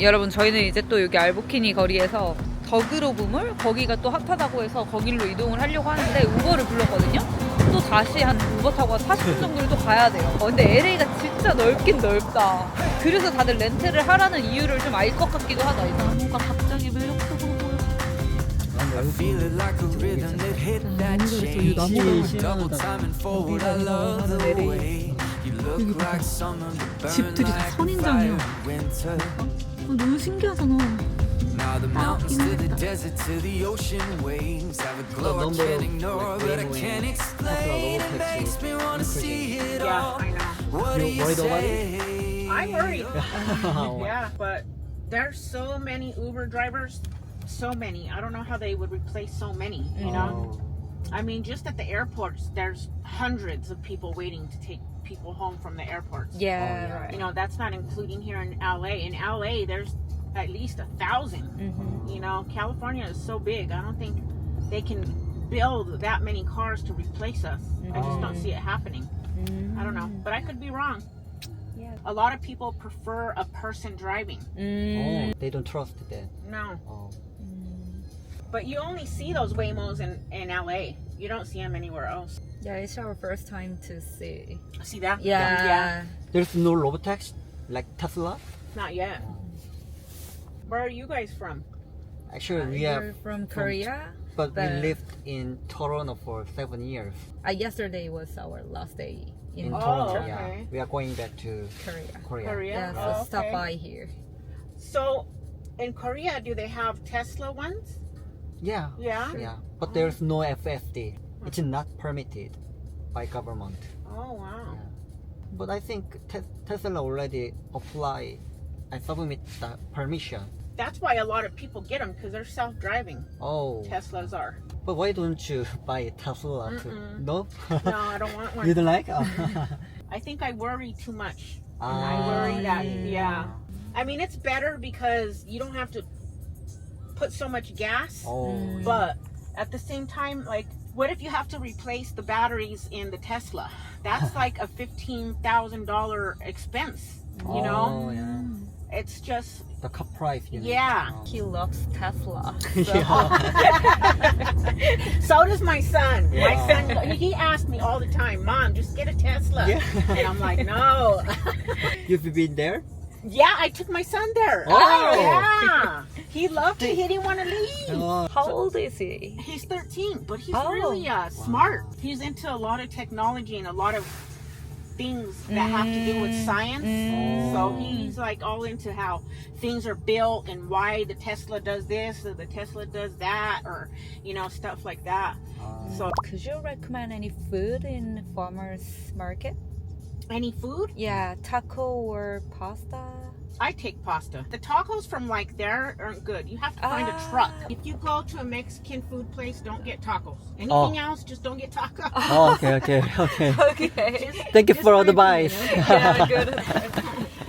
여러분 저희는 이제 또 여기 알부키니 거리에서 더그로브몰 거기가 또 핫하다고 해서 거길로 이동을 하려고 하는데 우버를 불렀거든요. 또 다시 한 우버 타고 한 40분 정도를 또 가야 돼요. 근데 LA가 진짜 넓긴 넓다. 그래서 다들 렌트를 하라는 이유를 좀 알 것 같기도 하다. 이 나무가 갑자기 매력적으로 보여. 집들이 다 선인장이야. 너무 신기하잖아. I'm worried. Yeah, but there's so many Uber drivers, so many. I don't know how they would replace so many, you know? I mean, just at the airports, there's hundreds of people waiting to take people home from the airports. Yeah. You know, that's not including here in LA. In LA, there's at least 1,000. You know, California is so big. I don't think they can build that many cars to replace us. I just don't see it happening. I don't know, but I could be wrong. Yeah. A lot of people prefer a person driving. They don't trust that. No, Oh. but you only see those Waymos in LA. You don't see them anywhere else. Yeah, it's our first time to see. See that? Yeah. There's no robotaxi like Tesla? Not yet. Where are you guys from? Actually, we We're are from Korea. but we but- lived in Toronto for 7 years. Yesterday was our last day in Oh, Toronto, okay. yeah. We are going back to Korea. Korea. Korea? Yeah, so Oh, stop okay. by here. So, in Korea, do they have Tesla ones? Yeah. Yeah. Yeah. But there's no FSD. It's not permitted by government. Oh wow. But I think Tesla already apply and submit the permission. That's why a lot of people get them because they're self-driving. Oh. Teslas are. But why don't you buy a Tesla too? Mm-mm. No? No, I don't want one. You don't like? I think I worry too much. Ah. I worry that, yeah. I mean, it's better because you don't have to put so much gas. Oh. But at the same time, like, what if you have to replace the batteries in the Tesla? That's like a $15,000 expense. You know, Oh, yeah. it's just The car price. You know. Yeah. Oh. He loves Tesla. So does my son. My Yeah. son, he asked me all the time, Mom, just get a Tesla. Yeah. And I'm like, no. You've been there? Yeah, I took my son there. Oh. Yeah. He loved it. He didn't want to leave. Oh. How old is he? He's 13, but he's Oh. really smart. He's into a lot of technology and a lot of things that have to do with science. So he's like all into how things are built and why the Tesla does this or the Tesla does that, or, you know, stuff like that. So Could you recommend any food in farmers market? any food, Yeah, taco or pasta? I take pasta. The tacos from like there aren't good. You have to find a truck. If you go to a Mexican food place, don't get tacos. Anything else, just don't get tacos. Oh, okay. Okay. Thank you Just for my advice. opinion. Yeah, good.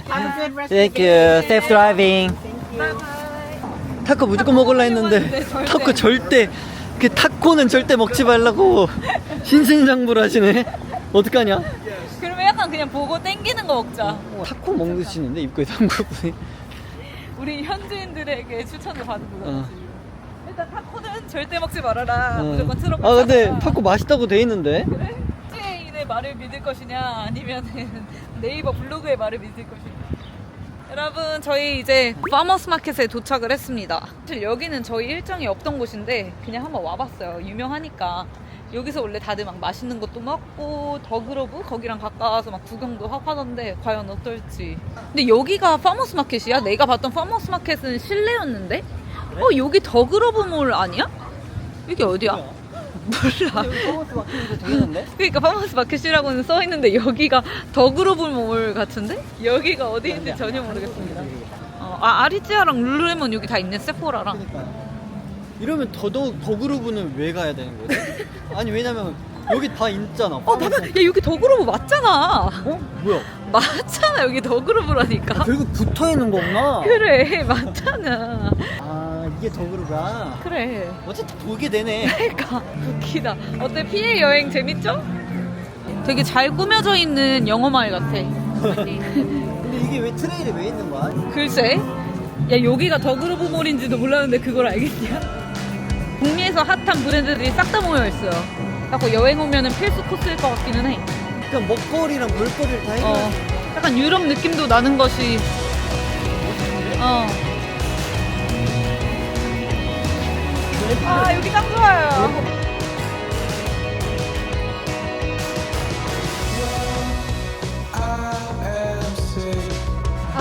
Have a good rest Thank of the you. day. Safe driving. Thank you. Bye. 타코 무조건 먹으려 했는데 타코 절대 그 타코는 절대 먹지 말라고 신신장부를 하시네. 어떡하냐? 그러면 약간 그냥 보고 땡기는 거 먹자. 타코 먹으시는데 입구에 한국분이. 우리 현지인들에게 추천을 받은 거지. 어. 일단 타코는 절대 먹지 말아라. 어. 무조건 트러블. 아 근데 찾아라. 타코 맛있다고 돼 있는데. 그래? 현지인의 말을 믿을 것이냐 아니면 네이버 블로그의 말을 믿을 것이냐. 여러분 저희 이제 파머스 마켓에 도착을 했습니다. 사실 여기는 저희 일정이 없던 곳인데 그냥 한번 와봤어요. 유명하니까. 여기서 원래 다들 막 맛있는 것도 먹고 더그로브 거기랑 가까워서 막 구경도 하고 하던데 과연 어떨지. 근데 여기가 파머스 마켓이야? 내가 봤던 파머스 마켓은 실내였는데? 여기 더그로브몰 아니야? 여기 어디야? 몰라. 파머스 마켓에서 되겠는데? 그러니까 파머스 마켓이라고는 써있는데 여기가 더그로브몰 같은데? 여기가 어디인지 전혀 모르겠습니다. 아리지아랑 룰루레몬 여기 다 있네. 세포라랑. 그러니까 이러면 더더욱 더그루브는 왜 가야 되는 거지? 아니 왜냐면 여기 다 있잖아. 봐봐. 야 여기 더그로브 맞잖아. 뭐야? 맞잖아. 여기 더그로브라니까. 결국 붙어 있는 거구나. 그래 맞잖아. 아 이게 더그루브야. 그래. 어쨌든 보게 되네. 그러니까 웃기다. 어때? 피해 여행 재밌죠? 되게 잘 꾸며져 있는 영어 마을 같아. 근데 이게 왜 트레일에 왜 있는 거야? 글쎄 야, 여기가 더그로브몰인지도 몰랐는데 그걸 알겠냐? 북미에서 핫한 브랜드들이 싹 다 모여 있어요. 그래서 여행 오면은 필수 코스일 것 같기는 해. 그냥 먹거리랑 볼거리를 다 해놔. 약간 유럽 느낌도 나는 것이. 아, 여기 딱 좋아요.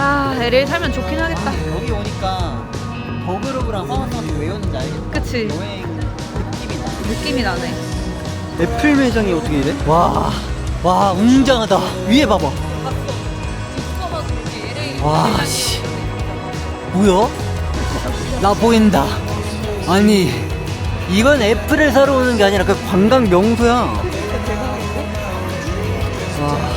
아, LA 살면 좋긴 하겠다. 여기 오니까 버그로브랑 파워스마켓 왜 오는지 알겠다. 그치. 여행 느낌이 나. 느낌이 나네. 애플 매장이 어떻게 이래? 와, 웅장하다. 위에 봐봐. 와, 씨. 뭐야? 나 보인다. 아니, 이건 애플을 사러 오는 게 아니라 그 관광 명소야. 와.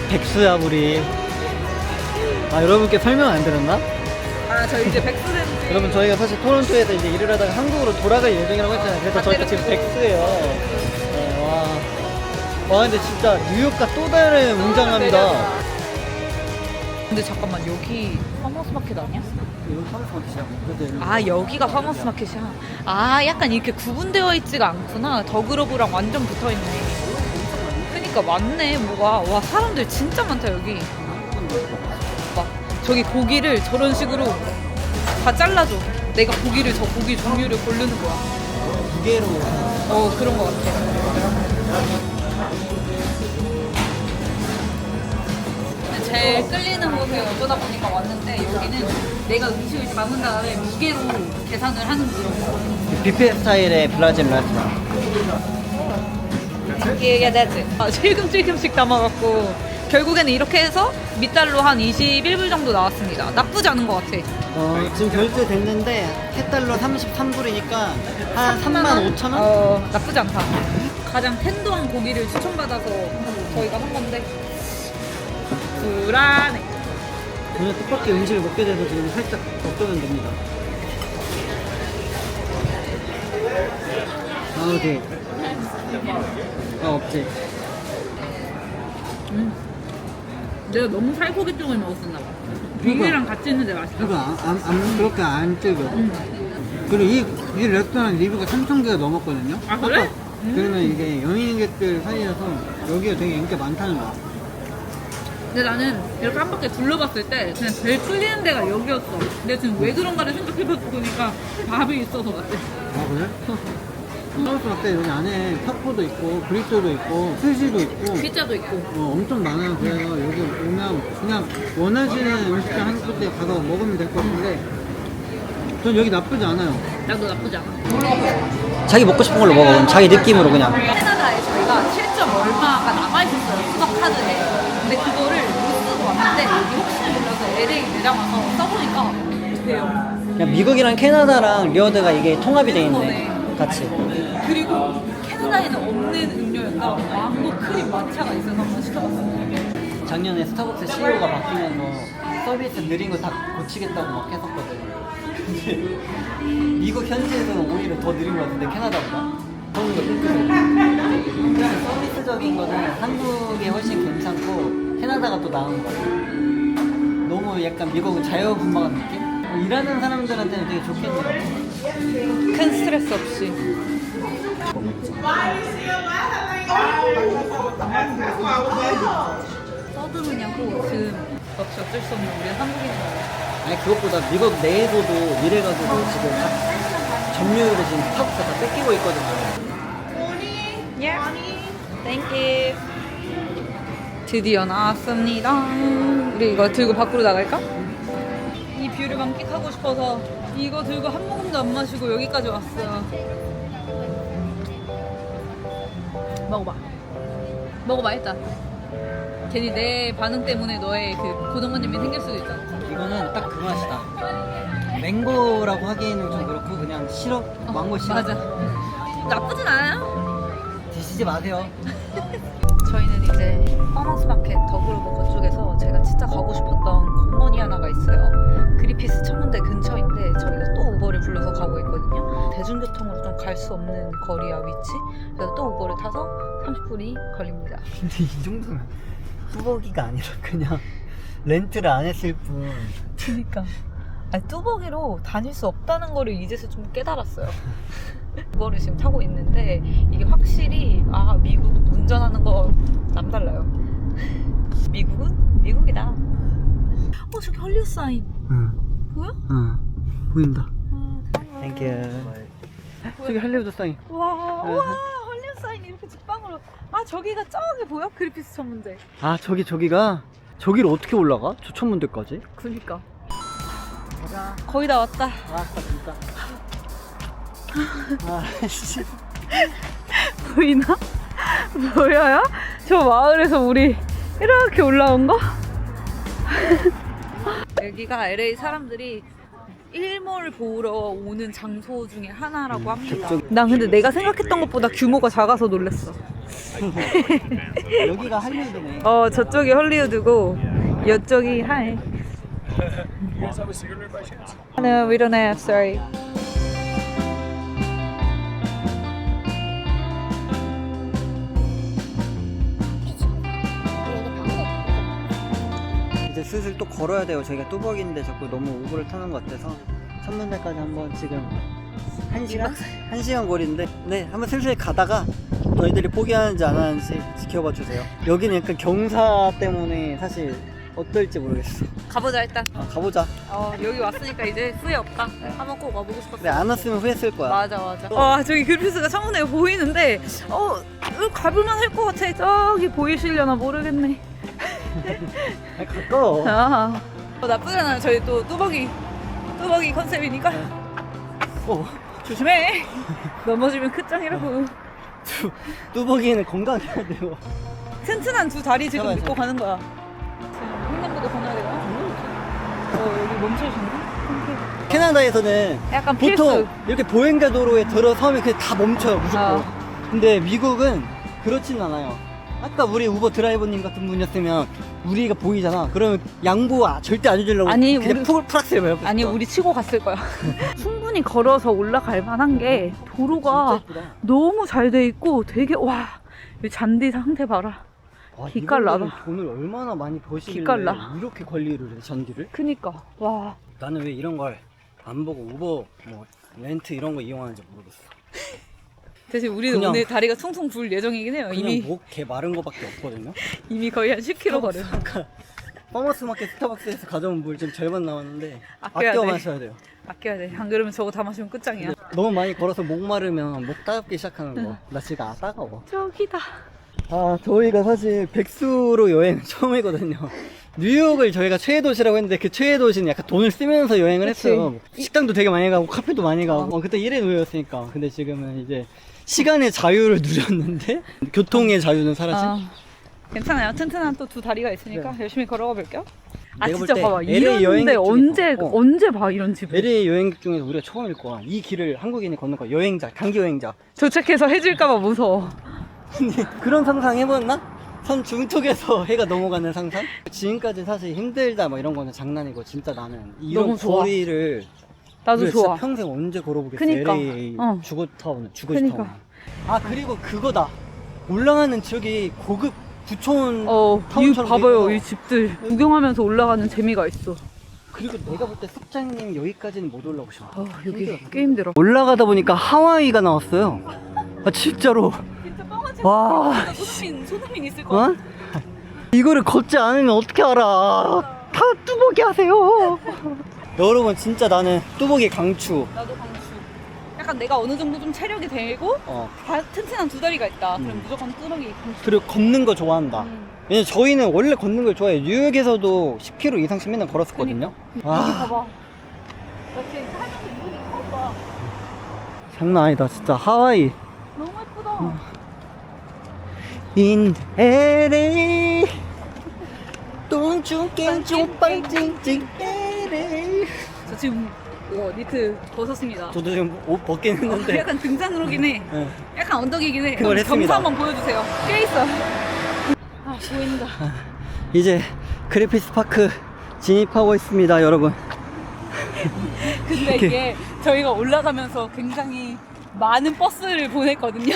백수야, 우리. 아, 여러분께 설명 안 드렸나? 아, 저 이제 백수된. 여러분, 저희가 사실 토론토에서 이제 일을 하다가 한국으로 돌아갈 예정이라고 했잖아요. 그래서 저희가 지금 백수예요. 네, 와, 근데 진짜 뉴욕과 또 다른 웅장함이다. 근데 잠깐만, 여기 파머스 마켓 아니야? 이건 파워스마켓이야. 아, 여기가 파머스 마켓이야. 아, 약간 이렇게 구분되어 있지가 않구나. 더그로브랑 완전 붙어 있네. 그니까 맞네, 뭐가. 와, 사람들 진짜 많다, 여기. 봐, 저기 고기를 저런 식으로 다 잘라줘. 내가 고기를, 저 고기 종류를 고르는 거야. 무게로. 그런 거 같아. 근데 제일 끌리는 곳에 어쩌다 보니까 왔는데, 여기는 내가 음식을 담은 다음에 무게로 계산을 하는 그런 뷔페 스타일의 브라질 레스토랑. 이게 되지. 찔끔찔끔씩 담아갖고 결국에는 이렇게 해서 밑달로 한 21불 정도 나왔습니다. 나쁘지 않은 것 같아. 지금 결제됐는데 $1달러 33불이니까 한 35,000원? 나쁘지 않다. 가장 텐더한 고기를 추천받아서 저희가 한 건데 불안해. 오늘 뜻밖의 음식을 먹게 돼서 지금 살짝 걱정은 됩니다. 어디? 없지. 내가 너무 살코기종을 먹었었나 봐. 비계랑 같이 있는데 맛있다. 그러니까 그렇게 안 뜨거. 그리고 이 레스토랑 리뷰가 3,000개가 넘었거든요. 아, 그래? 그러면 이게 여행객들 사이에서 여기가 되게 인기가 많다는 거야. 근데 나는 이렇게 한 바퀴 둘러봤을 때 그냥 제일 끌리는 데가 여기였어. 근데 지금 왜 그런가를 생각해보니까 밥이 있어서 같아. 아 그래? 하우스 마켓 여기 안에 타코도 있고 브리또도 있고 스시도 있고 피자도 있고. 엄청 많아요. 그래서 여기 오면 그냥 원하시는 음식점 한 곳에 가서 먹으면 될 것 같은데 전 여기 나쁘지 않아요. 나도 나쁘지 않아. 자기 먹고 싶은 걸로 먹어. 자기 느낌으로 그냥. 캐나다에 저희가 7점 얼마가 남아있었어요. 수박 카드에. 근데 그거를 못 쓰고 왔는데 여기 혹시 몰라서 LA 내장 와서 써보니까 돼요. 그냥 미국이랑 캐나다랑 리어드가 이게 통합이 돼 있네. 거네. 같이. 그리고 캐나다에는 없는 음료였다. 망고 크림 마차가 있어서 한번 시켜봤어요. 작년에 스타벅스 CEO가 바뀌면서 서비스 느린 거 다 고치겠다고 막 했었거든. 근데 미국 현지에서는 오히려 더 느린 것 같은데 캐나다보다 더는 거 핑크색. 그래서 서비스적인 거는 한국이 훨씬 괜찮고 캐나다가 또 나은 거 같아. 너무 약간 미국은 자유분방한 느낌? 일하는 사람들한테는 되게 좋겠네요. 큰 스트레스 없이. 써두느냐고 지금 역시 어쩔 수 없는 우리 한국인이잖아요. 아니 그것보다 미국 내에서도 이래가지고 지금 다 점유율을 지금 스타벅스가 다 뺏기고 있거든요. 땡큐. 드디어 나왔습니다. 우리 이거 들고 밖으로 나갈까? 이 뷰를 만끽하고 싶어서 이거 들고 한 모금도 안 마시고 여기까지 왔어요. 먹어봐. 먹어봐 일단. 괜히 내 반응 때문에 너의 그 고동관념이 생길 수도 있잖아. 이거는 딱 그 맛이다. 맹고라고 하기에는 좀 그렇고 그냥 시럽, 망고 시럽. 맞아. 나쁘진 않아요. 드시지 마세요. 저희는 이제 파머스 마켓 더그로브 그쪽에서 제가 진짜 가고 싶었던 공원이 하나가 있어요. 그리피스 천문대 근처인데 저희가 또 우버를 불러서 가고 있거든요. 대중교통으로 좀 갈 수 없는 거리와 위치. 그래서 또 우버를 타서 30분이 걸립니다. 근데 이 정도면 뚜벅이가 아니라 그냥 렌트를 안 했을 뿐. 그니까. 아니, 뚜벅이로 다닐 수 없다는 거를 이제서 좀 깨달았어요. 그거를 지금 타고 있는데 이게 확실히 미국 운전하는 거 남달라요. 미국은 미국이다. 저기 헐리우드 사인 응. 보여? 응. 보인다. 땡큐. 땡큐. 저기 할리우드 사인. 와 헐리우드 사인이 이렇게 직방으로. 저기가 저기 보여? 그리피스 천문대. 저기가 저기를 어떻게 올라가? 저 천문대까지? 그니까 거의 다 왔다. 진짜. 씨. 보이나? 보여요? 저 마을에서 우리 이렇게 올라온 거? 여기가 LA 사람들이 일몰 보러 오는 장소 중에 하나라고 합니다. 난 근데 내가 생각했던 것보다 규모가 작아서 놀랐어. 여기가 할리우드네. 저쪽이 헐리우드고 이쪽이 하이. No, we don't have. Sorry. 이제 슬슬 또 걸어야 돼요. 저희가 뚜벅인데 자꾸 너무 오버를 타는 것 같아서 천문대까지 한번 지금 1시간 거리인데 네 한번 슬슬 가다가 너희들이 포기하는지 안 하는지 지켜봐 주세요. 여기는 약간 경사 때문에 사실 어떨지 모르겠어. 가보자 일단. 가보자. 여기 왔으니까 이제 후회 없다. 한번 꼭 와보고 싶었어. 근데 안 왔으면 후회했을 거야. 맞아. 저기 그리피스가 창문에 보이는데 가볼만 할 것 같아. 저기 보이시려나 모르겠네. 가까워. 나쁘지 않아요. 저희 또 뚜벅이 컨셉이니까. 조심해. 넘어지면 끝장이라고. 뚜벅이는 건강해야 돼요. 튼튼한 두 다리 지금 잠깐만, 믿고 가는 거야. 지금 횡단보도 건너야 되나? 여기 멈춰주네. 캐나다에서는 약간 보통 필수. 이렇게 보행자 도로에 들어서면 그냥 다 멈춰요 무조건. 근데 미국은 그렇진 않아요. 아까 우리 우버 드라이버님 같은 분이었으면 우리가 보이잖아. 그러면 양보 절대 안 해주려고 아니, 그냥 풀악셀 밟았어. 아니 우리 치고 갔을 거야. 충분히 걸어서 올라갈 만한 게 도로가 진짜 예쁘다. 너무 잘 돼 있고 되게 이 잔디 상태 봐라. 와, 기깔나다. 이분들은 돈을 얼마나 많이 버시길래 기깔나. 이렇게 관리를 해 전기를? 그니까 와. 나는 왜 이런 걸 안 보고 우버 뭐 렌트 이런 거 이용하는지 모르겠어. 대신 우리는 그냥- 오늘 다리가 퉁퉁 불 예정이긴 해요. 그냥 이미 목개 마른 거밖에 없거든요. 이미 거의 한 10km 걸어. 아까 파머스 마켓 스타벅스에서 가져온 물 좀 절반 남았는데 아껴야 아껴 돼. 마셔야 돼요. 아껴야 돼. 안 그러면 저거 다 마시면 끝장이야. 너무 많이 걸어서 목 마르면 목 따갑기 시작하는 거. 나 지금 따가워. 저기다. 저희가 사실 백수로 여행 처음이거든요. 뉴욕을 저희가 최애 도시라고 했는데 그 최애 도시는 약간 돈을 쓰면서 여행을 그치. 했어요. 식당도 되게 많이 가고 카페도 많이 가고 그때 일에 놓였으니까. 근데 지금은 이제 시간의 자유를 누렸는데 교통의 자유는 사라진. 괜찮아요. 튼튼한 또 두 다리가 있으니까 열심히 걸어가 볼게요. 내가 볼 진짜 때 봐봐. LA 이런데 여행객 언제 중에서, 언제 봐 이런 집을. LA 여행객 중에서 우리가 처음일 거야. 이 길을 한국인이 걷는 거야. 여행자, 단기 여행자. 도착해서 해질까봐 무서워. 근데 그런 상상 해봤나? 산 중턱에서 해가 넘어가는 상상? 지금까지 사실 힘들다 뭐 이런 거는 장난이고 진짜 나는 이런 너무 좋아. 거리를 나도 우리가 좋아. 진짜 평생 언제 걸어보겠어. 그니까. LA 주거타운. 그니까. 그리고 그거다. 올라가는 저기 고급 부촌 이거 타운처럼 봐봐요. 돼 이 있어서. 집들 구경하면서 올라가는 재미가 있어. 그리고 내가 볼 때 숙장님 여기까지는 못 올라오셔. 여기 꽤 힘들어. 올라가다 보니까 하와이가 나왔어요. 진짜로. 진짜 뻥하지 와. 손흥민 있을 어? 이거를 걷지 않으면 어떻게 알아? 다 뚜벅이 하세요. 여러분 진짜 나는 뚜벅이 강추. 나도 강추. 약간 내가 어느 정도 좀 체력이 되고 튼튼한 두 다리가 있다. 그럼 무조건 뚜벅이 강추. 그리고 걷는 거 좋아한다. 왜냐면 저희는 원래 걷는 걸 좋아해요. 뉴욕에서도 10km 이상씩 맨날 걸었었거든요. 여기 봐봐. 이렇게 하면서 이분이 커봐. 장난 아니다 진짜. 하와이. 너무 예쁘다. In LA 똥충깽충빵찡찡 LA. 저 지금 이거 니트 벗었습니다. 저도 지금 옷 벗긴 했는데 약간 등산로긴 해. 네. 약간 언덕이긴 해. 그걸 점수 했습니다. 한번 보여주세요. 꽤 있어. 보인다. 이제 그래피스 파크 진입하고 있습니다 여러분. 근데 이게 저희가 올라가면서 굉장히 많은 버스를 보냈거든요.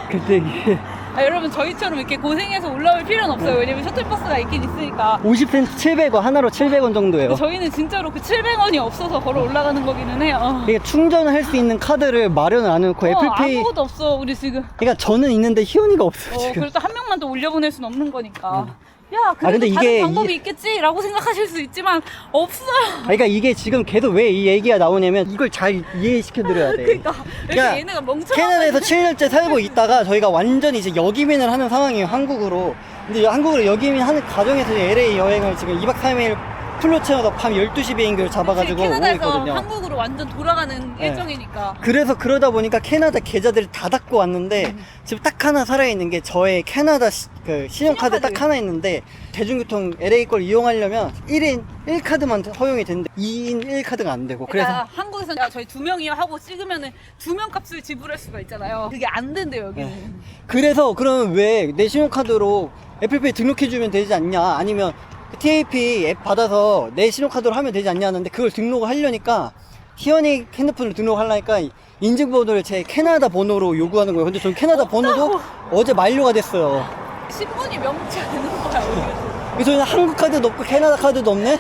근데 이게 여러분 저희처럼 이렇게 고생해서 올라올 필요는 없어요. 왜냐면 셔틀버스가 있긴 있으니까. 50cm 700원, 하나로 700원 정도예요. 저희는 진짜로 그 700원이 없어서 걸어 올라가는 거기는 해요. 이게 충전할 수 있는 카드를 마련을 안 해놓고 애플페이. 아무것도 없어 우리 지금. 그러니까 저는 있는데 희원이가 없어요 지금. 그래도 한 명만 더 올려보낼 순 없는 거니까. 야, 그래도 근데 다른 이게 방법이 있겠지라고 생각하실 수 있지만 없어요. 그러니까 이게 지금 계속 왜 이 얘기가 나오냐면 이걸 잘 이해시켜드려야 돼. 그러니까 이렇게 그러니까 얘네가 멍청한 캐나다에서 7년째 살고 있다가 저희가 완전히 이제 역이민을 하는 상황이에요, 한국으로. 근데 한국으로 역이민 하는 과정에서 LA 여행을 지금 2박 3일 풀로 채워서 밤 12시 비행기를 잡아가지고 오고 캐나다에서 있거든요. 한국으로 완전 돌아가는 네. 일정이니까. 그래서 그러다 보니까 캐나다 계좌들을 다 닫고 왔는데 지금 딱 하나 살아있는 게 저의 캐나다 그 신용카드 딱 하나 있는데 대중교통 LA 걸 이용하려면 1인 1카드만 허용이 되는데 2인 1카드가 안 되고 그러니까 그래서 한국에서 저희 2명이요 하고 찍으면은 2명 값을 지불할 수가 있잖아요. 그게 안 된대요 여기는. 네. 그래서 그러면 왜 내 신용카드로 애플페이 등록해주면 되지 않냐, 아니면 TAP 앱 받아서 내 신용카드로 하면 되지 않냐 하는데 그걸 등록을 하려니까 희연이 핸드폰을 등록하려니까 인증번호를 제 캐나다 번호로 요구하는 거예요. 근데 전 캐나다 번호도 어제 만료가 됐어요. 신분이 명치 않는 거야 우리는. 그래서 저희는 한국 카드도 없고 캐나다 카드도 없네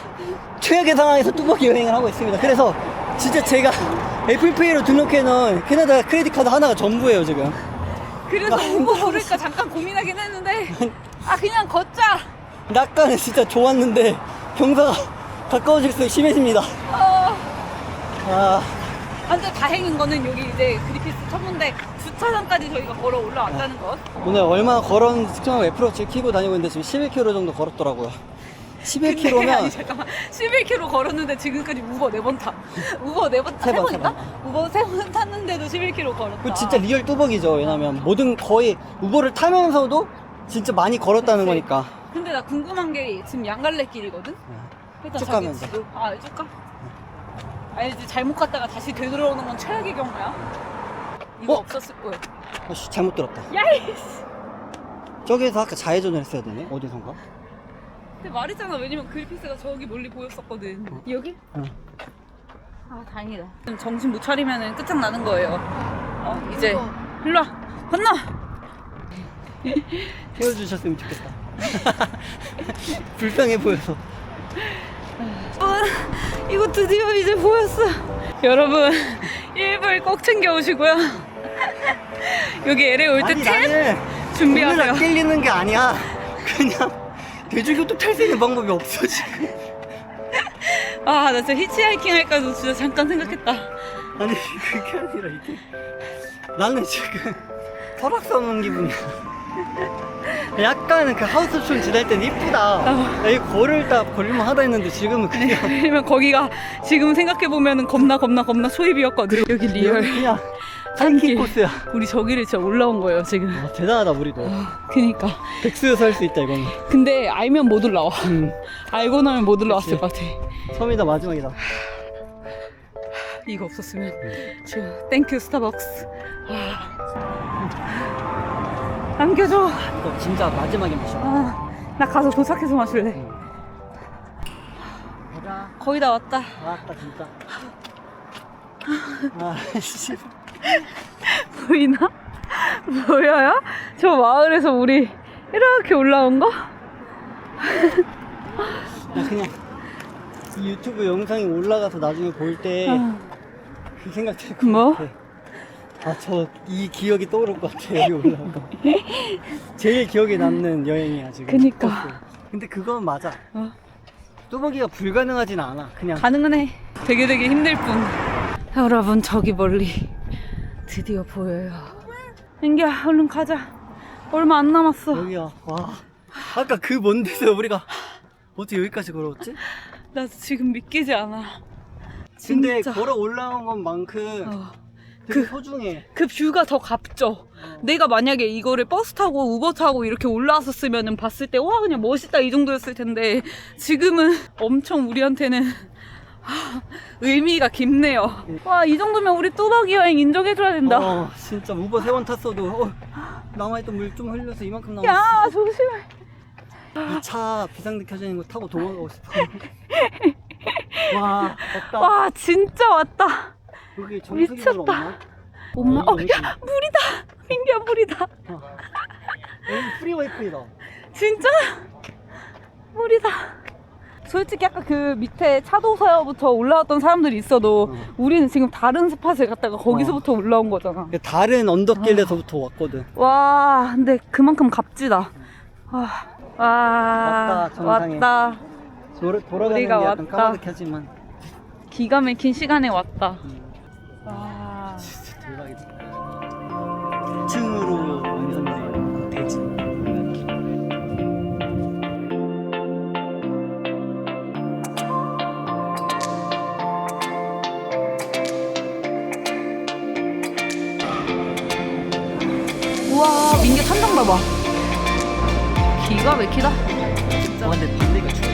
최악의 상황에서 뚜벅이 여행을 하고 있습니다. 그래서 진짜 제가 애플페이로 등록해놓은 캐나다 크레딧 카드 하나가 전부예요 지금. 그래서 우버 부를까 잠깐 고민하긴 했는데 그냥 걷자. 낙가는 진짜 좋았는데 경사가 가까워질수록 심해집니다. 완전 다행인 거는 여기 이제 그리피스 천문대 주차장까지 저희가 걸어 올라왔다는 것. 오늘 얼마나 걸었는지 측정하고 애플워치를 키고 다니고 있는데 지금 11km 정도 걸었더라고요. 근데 11km면 아니 잠깐만 11km 걸었는데 지금까지 우버 4번 타. 우버 4번 타? 세 번, 3번인가? 우버 3번 탔는데도 11km 걸었다. 그 진짜 리얼 뚜벅이죠. 왜냐면 모든 거의 우버를 타면서도 진짜 많이 걸었다는 그치. 거니까. 근데 나 궁금한 게 지금 양갈래 길이거든? 일단 쭉 자기 가면 돼. 지도. 쭉 가? 알지, 잘못 갔다가 다시 되돌아오는 건 최악의 경우야. 이거 없었을 거야. 잘못 들었다. 야이씨. 저기에서 아까 좌회전을 했어야 되네. 어디선가? 근데 말했잖아. 왜냐면 그리피스가 저기 멀리 보였었거든. 여기? 응. 다행이다. 좀 정신 못 차리면 끝장나는 거예요. 이제 일로 와. 건너. 태워주셨으면 좋겠다. 불쌍해 보여서. 이거 드디어 이제 보였어. 여러분 1불 꼭 챙겨오시고요. 여기 LA 올 때 아니, 탭 나는 준비하세요. 돈을 아끼려는 게 아니야. 그냥 대중교통 탈 수 있는 방법이 없어 지금. 나 진짜 히치하이킹 할까도 진짜 잠깐 생각했다. 아니 그게 아니라 이게 나는 지금 설악산 온 기분이야. 약간 그 하우스촌 지날 때는 이쁘다. 여기 걸을만 하다 했는데 지금은 그냥 왜냐면 거기가 지금 생각해보면 겁나 초입이었거든. 여기 리얼 그냥 산길. 하이킹 코스야. 우리 저기를 진짜 올라온 거예요 지금. 대단하다 우리도. 그니까. 백수여서 할 수 있다 이거는. 근데 알면 못 올라와. 알고 나면 못 올라왔을 것 같아. 처음이다 마지막이다. 이거 없었으면 지금 땡큐 스타벅스. 남겨줘. 이거 진짜 마지막에 마셔. 나 가서 도착해서 마실래. 가자. 거의 다 왔다. 왔다 진짜. 씨. 보이나? 보여요? 저 마을에서 우리 이렇게 올라온 거? 나 그냥 이 유튜브 영상이 올라가서 나중에 볼 때 그 생각 들 것 뭐? 같아. 이 기억이 떠오를 것 같아. 여기 올라온 거. 제일 기억에 남는 여행이야 지금. 그니까. 코스. 근데 그건 맞아. 뚜벅이가 불가능하진 않아. 그냥 가능은 해. 되게 힘들 뿐. 여러분 저기 멀리 드디어 보여요. 민기야 얼른 가자. 얼마 안 남았어. 여기야. 와. 아까 그 먼 데서 우리가 어떻게 여기까지 걸어왔지? 나 지금 믿기지 않아. 근데 진짜. 걸어 올라온 것만큼 되게 소중해. 그 뷰가 더 값져. 내가 만약에 이거를 버스 타고 우버 타고 이렇게 올라왔었으면 봤을 때 와 그냥 멋있다 이 정도였을 텐데 지금은 엄청 우리한테는 의미가 깊네요. 와 이 정도면 우리 뚜벅이 여행 인정해줘야 된다. 진짜 우버 3번 탔어도 남아있던 물 좀 흘려서 이만큼 남았어. 야 조심해. 이 차 비상등 켜져 있는 거 타고 도망가고 싶어. 와, 왔다. 와 진짜 왔다. 여기 정수기물 미쳤다. 없나? 엄마 여기 야 물이다. 민기야 물이다. 프리 와이프이다. 진짜? 물이다. 솔직히 아까 그 밑에 차도서부터 올라왔던 사람들이 있어도 우리는 지금 다른 스팟을 갔다가 거기서부터 올라온 거잖아. 다른 언덕길에서부터 왔거든. 와, 근데 그만큼 값지다. 와, 왔다, 정상에. 왔다. 돌아가는 게 우리가 약간 왔다. 까마득하지만 기가 막힌 시간에 왔다. 와. 진짜 대박이다. 2층으로 완성된 대지. 우와, 민규 천장 봐봐. 기가 막히다. 진짜. 와, 근데 반대가 죽어.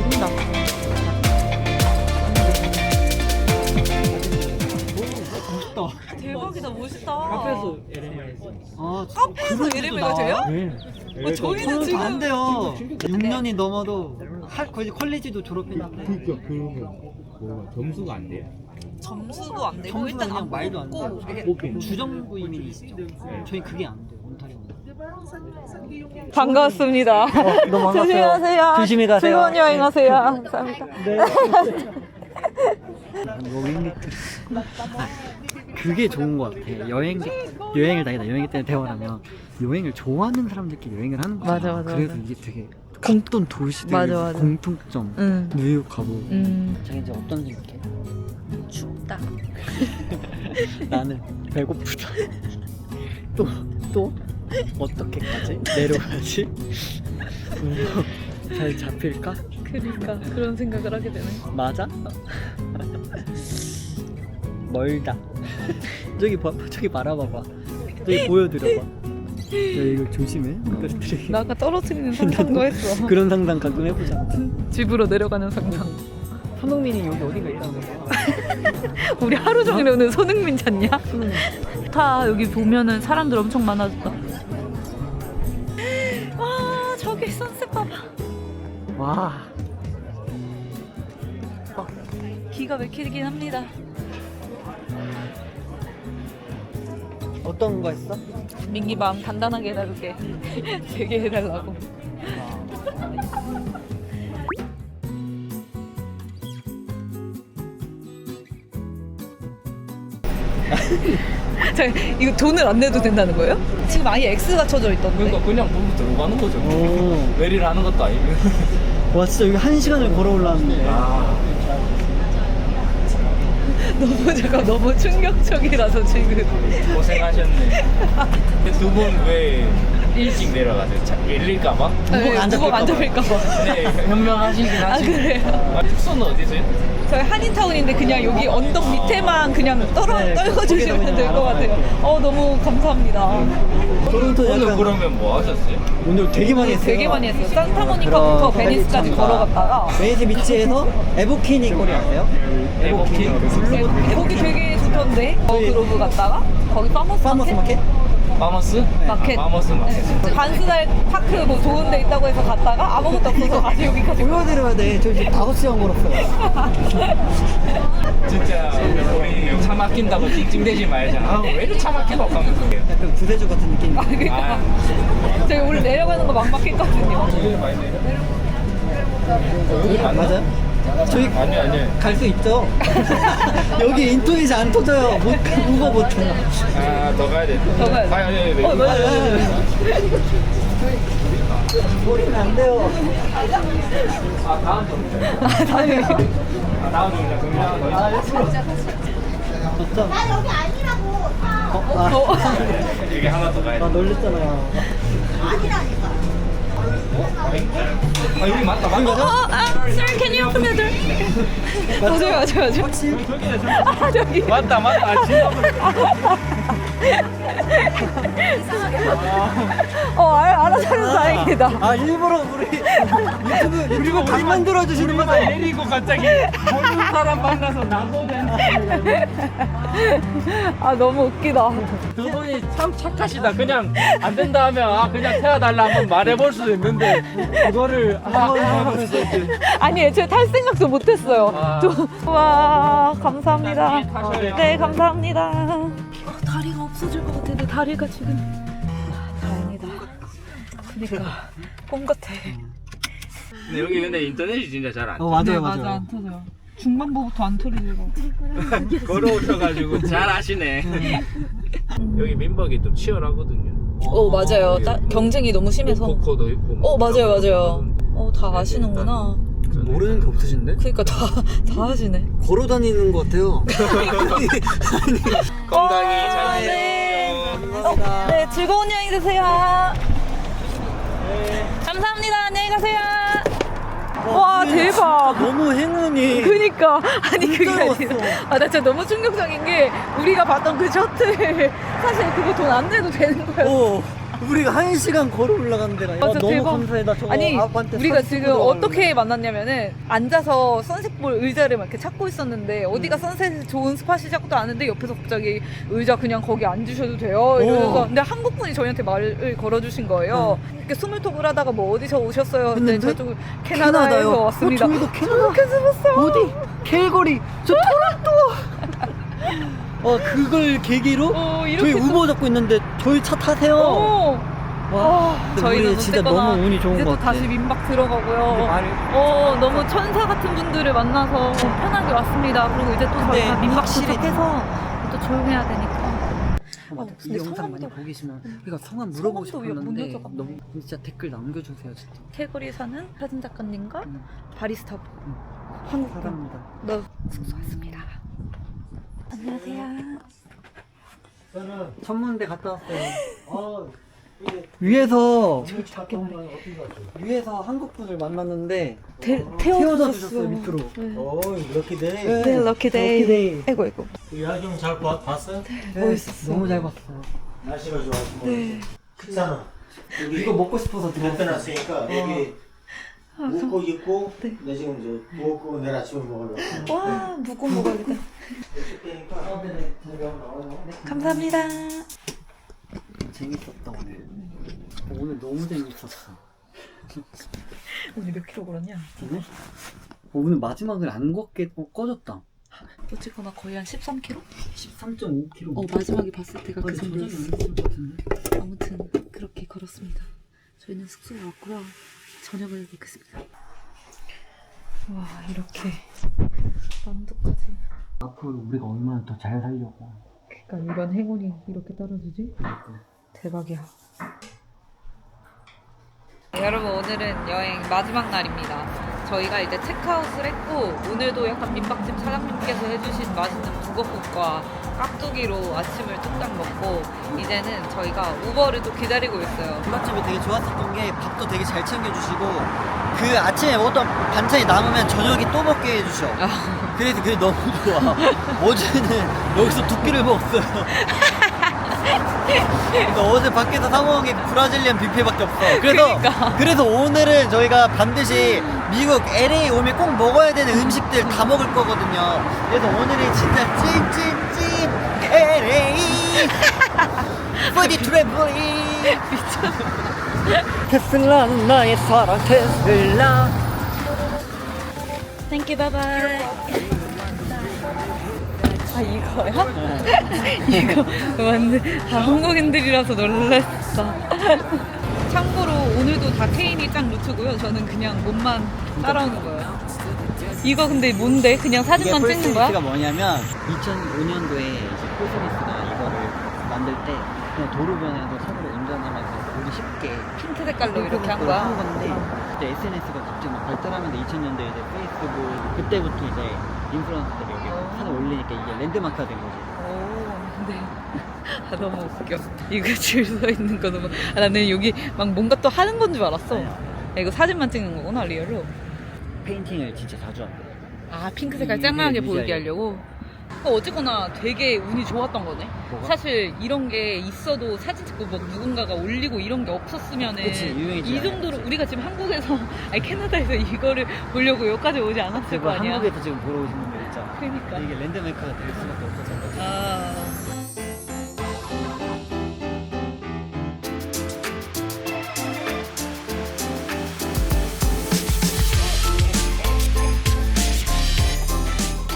죽인다. 멋있다. 대박이다, 멋있다. 아, 카페에서 LMA가 돼요? 네. 저희는 저는 지금 안 돼요. 6년이 넘어도 거의 컬리지도 졸업했는데 그러니까 그러면 뭐 점수가 안 돼요? 점수도 안 되고 점수는 일단 그냥 안 말도 안 뽑고 돼요. 주정부 이민이 있죠. 저희 그게 안 돼요. 온타리오는. 반갑습니다. 너무 반갑어요. 조심하세요. 조심히 가세요. 즐거운 여행하세요. 감사합니다. 여행객들. 그게 좋은 것 같아. 여행을 다니다 여행객 때문에 대화하면 여행을 좋아하는 사람들끼리 여행을 하는 거야. 맞아, 맞아, 그래서 맞아. 이게 되게 어떤 도시들 맞아, 맞아. 공통점. 응. 뉴욕 가고. 자기 이제 어떤 생각해? 춥다. 나는 배고프다. 또 어떻게까지 내려가지? 잘 잡힐까? 그러니까 그런 생각을 하게 되네. 맞아? 멀다. 저기 바라봐봐. 저기 보여드려봐. 야, 이거 조심해. 떨어뜨리기. 나 아까 떨어뜨리는 상상도 했어. 그런 상상 가끔 해보자. 집으로 내려가는 상상. 손흥민이 여기 어딘가 있다는 거야. 우리 하루 종일 오늘 손흥민 찾냐? 다 여기 보면은 사람들 엄청 많아졌다. 와, 저기 선셋 봐봐. 와. 기가 막히긴 합니다. 어떤 거 했어? 민기 마음 단단하게 해달게. 되게 해달라고. 자, 이거 돈을 안 내도 된다는 거예요? 지금 아예 X가 쳐져 있던데. 그러니까 그냥 보면 들어가는 거죠. 오. 외리를 하는 것도 아니고. 와, 진짜 여기 1시간을 걸어 올라왔는데. 너무 충격적이라서 지금. 고생하셨네. 두 분 왜 일찍 내려가세요? 밀릴까봐? 무겁 안 잡힐까봐. 네, 현명하시긴 하시고. 그래요? 숙소는 어디세요? 저희 한인타운인데 그냥 여기 언덕 밑에만 그냥 네, 떨궈주시면 거기서 될 것 같아요. 너무 감사합니다. 토론토 오늘 약간 그러면 뭐 하셨어요? 오늘 되게 많이 했어요. 되게 많이 했어요. 산타모니카부터 그럼 베니스까지 펠리천과 걸어갔다가 베니스 비치에서 에보키니 거리 아세요? 에보킨? 거기 되게 좋던데. 그로브 갔다가 거기 파머스 파머스 마켓? 마머스? 마켓. 아, 마머스 마켓. 네. 반스날 파크 뭐 좋은 데 있다고 해서 갔다가 아무것도 없어서 다시 여기까지 보여드려야 돼. 저 지금 5시간 걸었어요. 진짜 우리 차 막힌다고 찡찡대지 말자. 아, 왜 이렇게 차 막히노? 하면서. 약간 구세주 같은 느낌. 그러니까 저희 오늘 내려가는 거 막막했거든요. 여기 많이 내려. 여기 맞아요? 저희 아니요. 갈 수 있죠? 여기 인터넷이 안 터져요. 우버 못해. 아, 더 가야 돼. 더 가야 돼. 네. 맞아요. 우리는 안 돼요. 아, 다음 점. 다행히. 다음 점 그냥 아, 좋죠? 나 여기 아니라고. 여기 하나 더 가야 돼. 놀랬잖아요. 아니라니까. 아, 여기 맞다. Sir, can you open the door? 맞아요. 확실? 저기. 맞다. 진짜. 알아차려서 다행이다. 아 일부러 우리 유튜브 그리고 각 만들어 주시는 거죠? 내리고 갑자기 모르는 사람 만나서 나도 된다. 아, 너무 웃기다. 두 분이 참 착하시다. 그냥 안 된다 하면 그냥 태워달라 한번 말해볼 수도 있는데 그거를 아니, 애초에 탈 생각도 못했어요. 와, 감사합니다. 네, 감사합니다. 다리가 없어질 것 같아. 내 다리가 지금. 다행이다. 그니까 꿈 같아. 근데 여기 근데 인터넷이 진짜 잘 안 맞아요 네, 맞아, 안 터져요. 중반부부터 안 터지더라고. 걸어오셔가지고 잘 아시네. 여기 민박이 또 치열하거든요. 맞아요. 경쟁이 너무 심해서. 코코도 있고. 뭐 맞아요, 맞아요. 다 아시는구나. 모르는 게 없으신데? 그니까 다 하시네. 걸어 다니는 것 같아요. 건강히 잘 네. 지내세요. 네, 즐거운 여행 되세요. 감사합니다. 안녕히 가세요. 와, 대박. 너무 행운이. 그니까 아니 그게 아니라 깜짝이야. 나 진짜 너무 충격적인 게 우리가 봤던 그 셔틀 사실 그거 돈 안 내도 되는 거야. 우리가 1시간 걸어 올라간 데가. 맞아, 너무 대박. 감사해. 나 저거 아니 아빠한테 우리가 사진 지금 찍어달라고 어떻게 만났냐면은 앉아서 선셋 볼 의자를 막 이렇게 찾고 있었는데 어디가 선셋 좋은 스팟이자고도 아는데 옆에서 갑자기 의자 그냥 거기 앉으셔도 돼요 이러면서 근데 한국 분이 저희한테 말을 걸어주신 거예요. 이렇게 스몰톡을 하다가 뭐 어디서 오셨어요? 근데 했는데? 저쪽 캐나다에서 캐나다요? 왔습니다. 저기도 캐나다. 캐나다 어디? 캘거리. 저 토론토. 그걸 계기로 이렇게 저희 우버 잡고 있는데 저희 차 타세요. 와, 근데 저희는 우리 진짜 어쨌거나 너무 운이 좋은 이제 것 또 같아. 다시 민박 들어가고요. 너무 천사 같은 분들을 만나서 편하게 왔습니다. 그리고 이제 또 저희가 민박 도착해서 또 조용해야 되니까. 이 근데 영상 성함도- 많이 보시면 그러니까 성함 물어보고 성함도 못 싶었는데 여쭤봤네. 너무 진짜 댓글 남겨주세요 진짜. 캘거리 사는 사진 작가님과 음. 바리스타 한국 분. 사랑합니다. 너 숙소 왔습니다. 안녕하세요. 천문대 갔다 왔어요. 위에서 한국 분을 만났는데 태워다 태워다 주셨어요 밑으로. 럭키데이. 네, 럭키데이. 럭키데이. 아이고. 야경 잘 봤어요? 멋있었어요. 너무 잘 봤어요. 날씨가 좋아서. 네. 식사는 이거 먹고 싶어서 들어왔어요. 놨으니까 여기 묵고 있고 내 지금 이제 먹고 내일 아침에 먹으려고. 와, 무고 먹어야겠다. 감사합니다. 재밌었다 오늘. 오늘 너무 재밌었어. 오늘 몇 킬로 걸었냐? 오늘? 오늘 마지막을 안 걷게 꺼졌다. 어쨌거나 거의 한 13kg? 13.5km. 마지막에 봤을 때가 그 정도였어. 것 같은데. 아무튼 그렇게 걸었습니다. 저희는 숙소에 왔고요. 저녁을 먹겠습니다. 와, 이렇게 만두까지. 앞으로 우리가 얼마나 더 잘 살려고. 그러니까 이런 행운이 이렇게 떨어지지? 대박이야. 여러분, 오늘은 여행 마지막 날입니다. 저희가 이제 체크아웃을 했고 오늘도 약간 민박집 사장님께서 해주신 맛있는 북어국과 깍두기로 아침을 뚝딱 먹고 이제는 저희가 우버를 또 기다리고 있어요. 민박집이 되게 좋았었던 게 밥도 되게 잘 챙겨주시고 그 아침에 먹었던 반찬이 남으면 저녁에 또 먹게 해주셔. 그래서 그게 너무 좋아. 어제는 여기서 2끼를 먹었어요. 그러니까 어제 밖에서 사 먹은 게 브라질리안 뷔페밖에 없어. 그래서 오늘은 저희가 반드시 미국 LA 오면 꼭 먹어야 되는 음식들 다 먹을 거거든요. 그래서 오늘은 진짜 찐찐찐 LA 푸디 트래블링. 테슬라는 나의 사랑 테슬라. Thank you, bye bye. 아, 이거야? 이거 완전 다 한국인들이라서 놀랐어. 참고로 오늘도 다 케인이 짱 루트고요. 저는 그냥 몸만 따라오는 거예요. 이거 근데 뭔데? 그냥 사진만 찍는 거야? 가 뭐냐면 2005년도에 이제 코스미스가 이거를 만들 때 그냥 도로변에서 차로 운전하면서 우리 쉽게 핑크 색깔로 이렇게 한 거야? 한 건데 그때 SNS가 갑자기 막 발달하면서 2000년도에 이제 페이스북 그때부터 이제 인플루언서들이 여기 사진 올리니까 이게 랜드마크가 된 거지. 오, 네. 아, 너무 웃겨. 이거 줄 서 있는 거 너무. 아, 나는 여기 막 뭔가 또 하는 건 줄 알았어. 야, 이거 사진만 찍는 거구나, 리얼로. 페인팅을 진짜 자주 한대. 아, 핑크 색깔 짱만하게 보이게 하려고. 어쨌거나 되게 운이 좋았던 거네. 뭐가? 사실 이런 게 있어도 사진 찍고 뭐 누군가가 올리고 이런 게 없었으면은 그치, 유명해지지 이 정도로 우리가 지금 한국에서 아니 캐나다에서 이거를 보려고 여기까지 오지 않았을 그리고 거 아니야. 한국에서 지금 보러 오시는 분들 있잖아. 그러니까. 이게 랜드마크가 될 수밖에 없었던 거지. 아.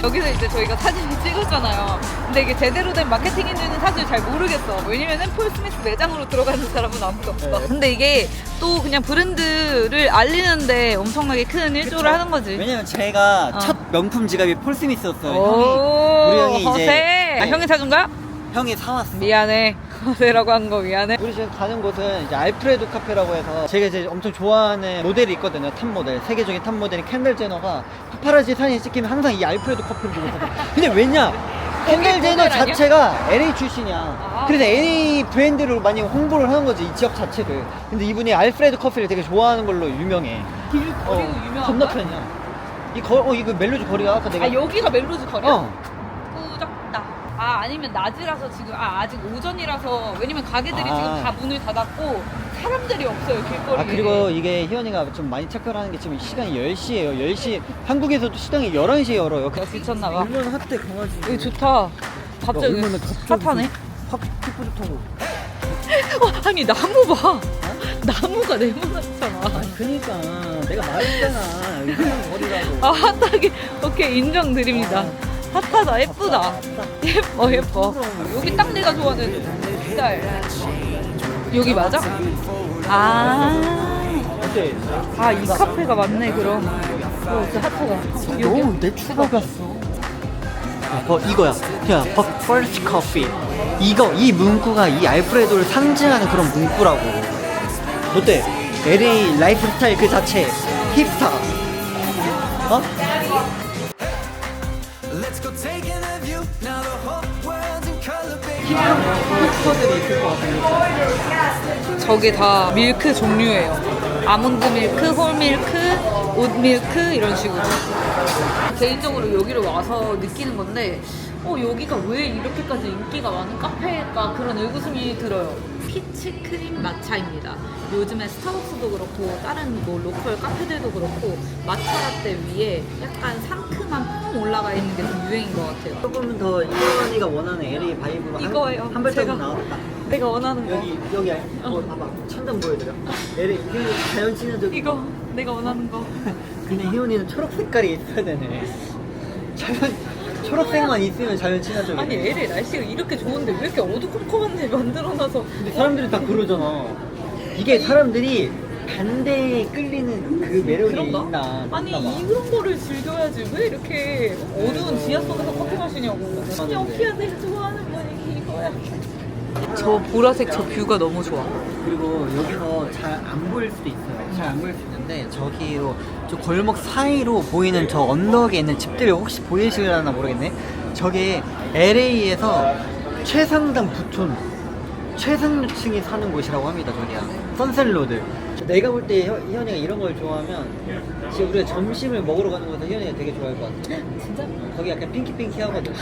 여기서 이제 저희가 사진을 찍었잖아요. 근데 이게 제대로 된 마케팅인지는 사실 잘 모르겠어. 왜냐면은 폴 스미스 매장으로 들어가는 사람은 아무도 없어. 네. 근데 이게 또 그냥 브랜드를 알리는데 엄청나게 큰 일조를 하는 거지. 왜냐면 제가 어. 첫 명품 지갑이 폴 스미스였어요. 오, 우리 형이 이제 허세. 아, 형이 사준 거야? 형이 사왔어. 미안해. 허세라고 한 거 미안해. 우리 지금 가는 곳은 이제 알프레도 카페라고 해서 제가 이제 엄청 좋아하는 모델이 있거든요. 탑 모델. 세계적인 탑 모델인 켄들 제너가 파파라지 사진을 찍히면 항상 이 알프레도 커피를 보고 있거든. 근데 왜냐? 켄들 제너 모델 아니야? 자체가 LA 출신이야. 아. 그래서 LA 브랜드를 많이 홍보를 하는 거지, 이 지역 자체를. 근데 이분이 알프레도 커피를 되게 좋아하는 걸로 유명해. 길거리로 유명한 건너편이야. 이거 멜로디 거리가 아까 내가. 아 여기가 멜로즈 거리야? 어. 꾸적다. 아 아니면 낮이라서 지금 아직 오전이라서 왜냐면 가게들이 아. 지금 다 문을 닫았고 사람들이 없어요 길거리에. 아 그리고 이게 희연이가 좀 많이 착각하는 게 지금 시간이 10시예요. 10시 한국에서도 시장이 11시에 열어요. 야 미쳤나봐. 얼마나 핫해 강아지. 여기 좋다. 갑자기 얼마나 갑자기 핫하네. 확 피부 좋다고. 아니 나무 봐. 나무가 네모났잖아. 그니까 내가 말했잖아. 이런 거리라고. 아 핫하게 오케이 인정드립니다. 핫하다 예쁘다. 예뻐 예뻐. 여기 딱 내가 좋아하는 스타일. 여기 맞아? 어때? 아 이 카페가 맞네 그럼. 진짜 핫하다. 너무 내추럴 같어. 이거야. 그냥 First Coffee. 이 문구가 이 알프레도를 상징하는 그런 문구라고. 어때? LA 라이프 스타일 그 자체. 힙스타. 어? 힙스터들이 있을 것 같은데. 저게 다 밀크 종류예요. 아몬드 밀크, 홀 밀크, 옷 밀크 이런 식으로. 개인적으로 여기를 와서 느끼는 건데, 여기가 왜 이렇게까지 인기가 많은 카페일까 그런 의구심이 들어요. 피치 크림 마차입니다. 요즘에 스타벅스도 그렇고 다른 뭐 로컬 카페들도 그렇고 마차 라떼 위에 약간 상큼한 콩 올라가 있는 게 좀 유행인 것 같아요. 조금 더 희연이가 원하는 LA 바이브로 이거예요. 한 발자국 제가 나왔다. 내가 원하는 거. 여기 봐봐. 천장 보여드려. LA 희연이 자연 친화적. 이거 내가 원하는 거. 근데 희연이는 초록 색깔이 있어야 되네. 초록색만 있으면 자연 친화적이네. 아니 LA 날씨가 이렇게 좋은데 왜 이렇게 어두컴컴한 데 만들어놔서. 근데 사람들이 다 그러잖아. 이게 사람들이 반대에 끌리는 그 매력이 그런가? 있나? 아니 있나 봐. 이런 거를 즐겨야지 왜 이렇게 어두운 지하 속에서 커피 마시냐고. 여기야 내가 좋아하는 분위기 이거야. 저 보라색 저 뷰가 너무 좋아. 그리고 여기서 잘 안 보일 수도 있어요. 잘 안 보일 수 있는데 저기로 저 골목 사이로 보이는 저 언덕에 있는 집들이 혹시 보이실려나 모르겠네. 저게 LA에서 최상단 부촌 최상류층이 사는 곳이라고 합니다. 저기야 선셋로드. 내가 볼 때 희연이가 이런 걸 좋아하면 지금 우리가 점심을 먹으러 가는 곳에서 희연이가 되게 좋아할 것 같아. 진짜? 거기 약간 핑키핑키하거든.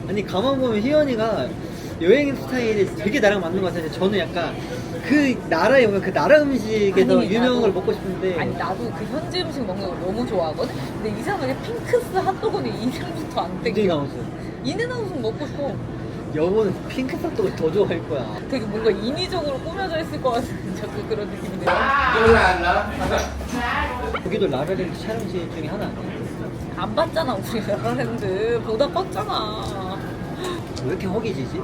아니 가만 보면 희연이가 여행 스타일이 되게 나랑 맞는 것 같아요. 저는 약간 그 나라에 오면 그 나라 음식에서 아니, 유명한 나도- 걸 먹고 싶은데. 아니 나도 그 현지 음식 먹는 걸 너무 좋아하거든? 근데 이상하게 핑크스 핫도그는 이름부터 안 굉장히 땡겨. 나왔어요. 인앤아웃은 먹고 싶어. 여보는 핑크 핫도그 더 좋아할 거야. 되게 뭔가 인위적으로 꾸며져 있을 것 같은 자꾸 그런 느낌이 들어. 여기도 라라랜드 촬영지 중에 하나 아니야? 안 봤잖아 우리 라라랜드. 보다 껐잖아. 왜 이렇게 허기지지?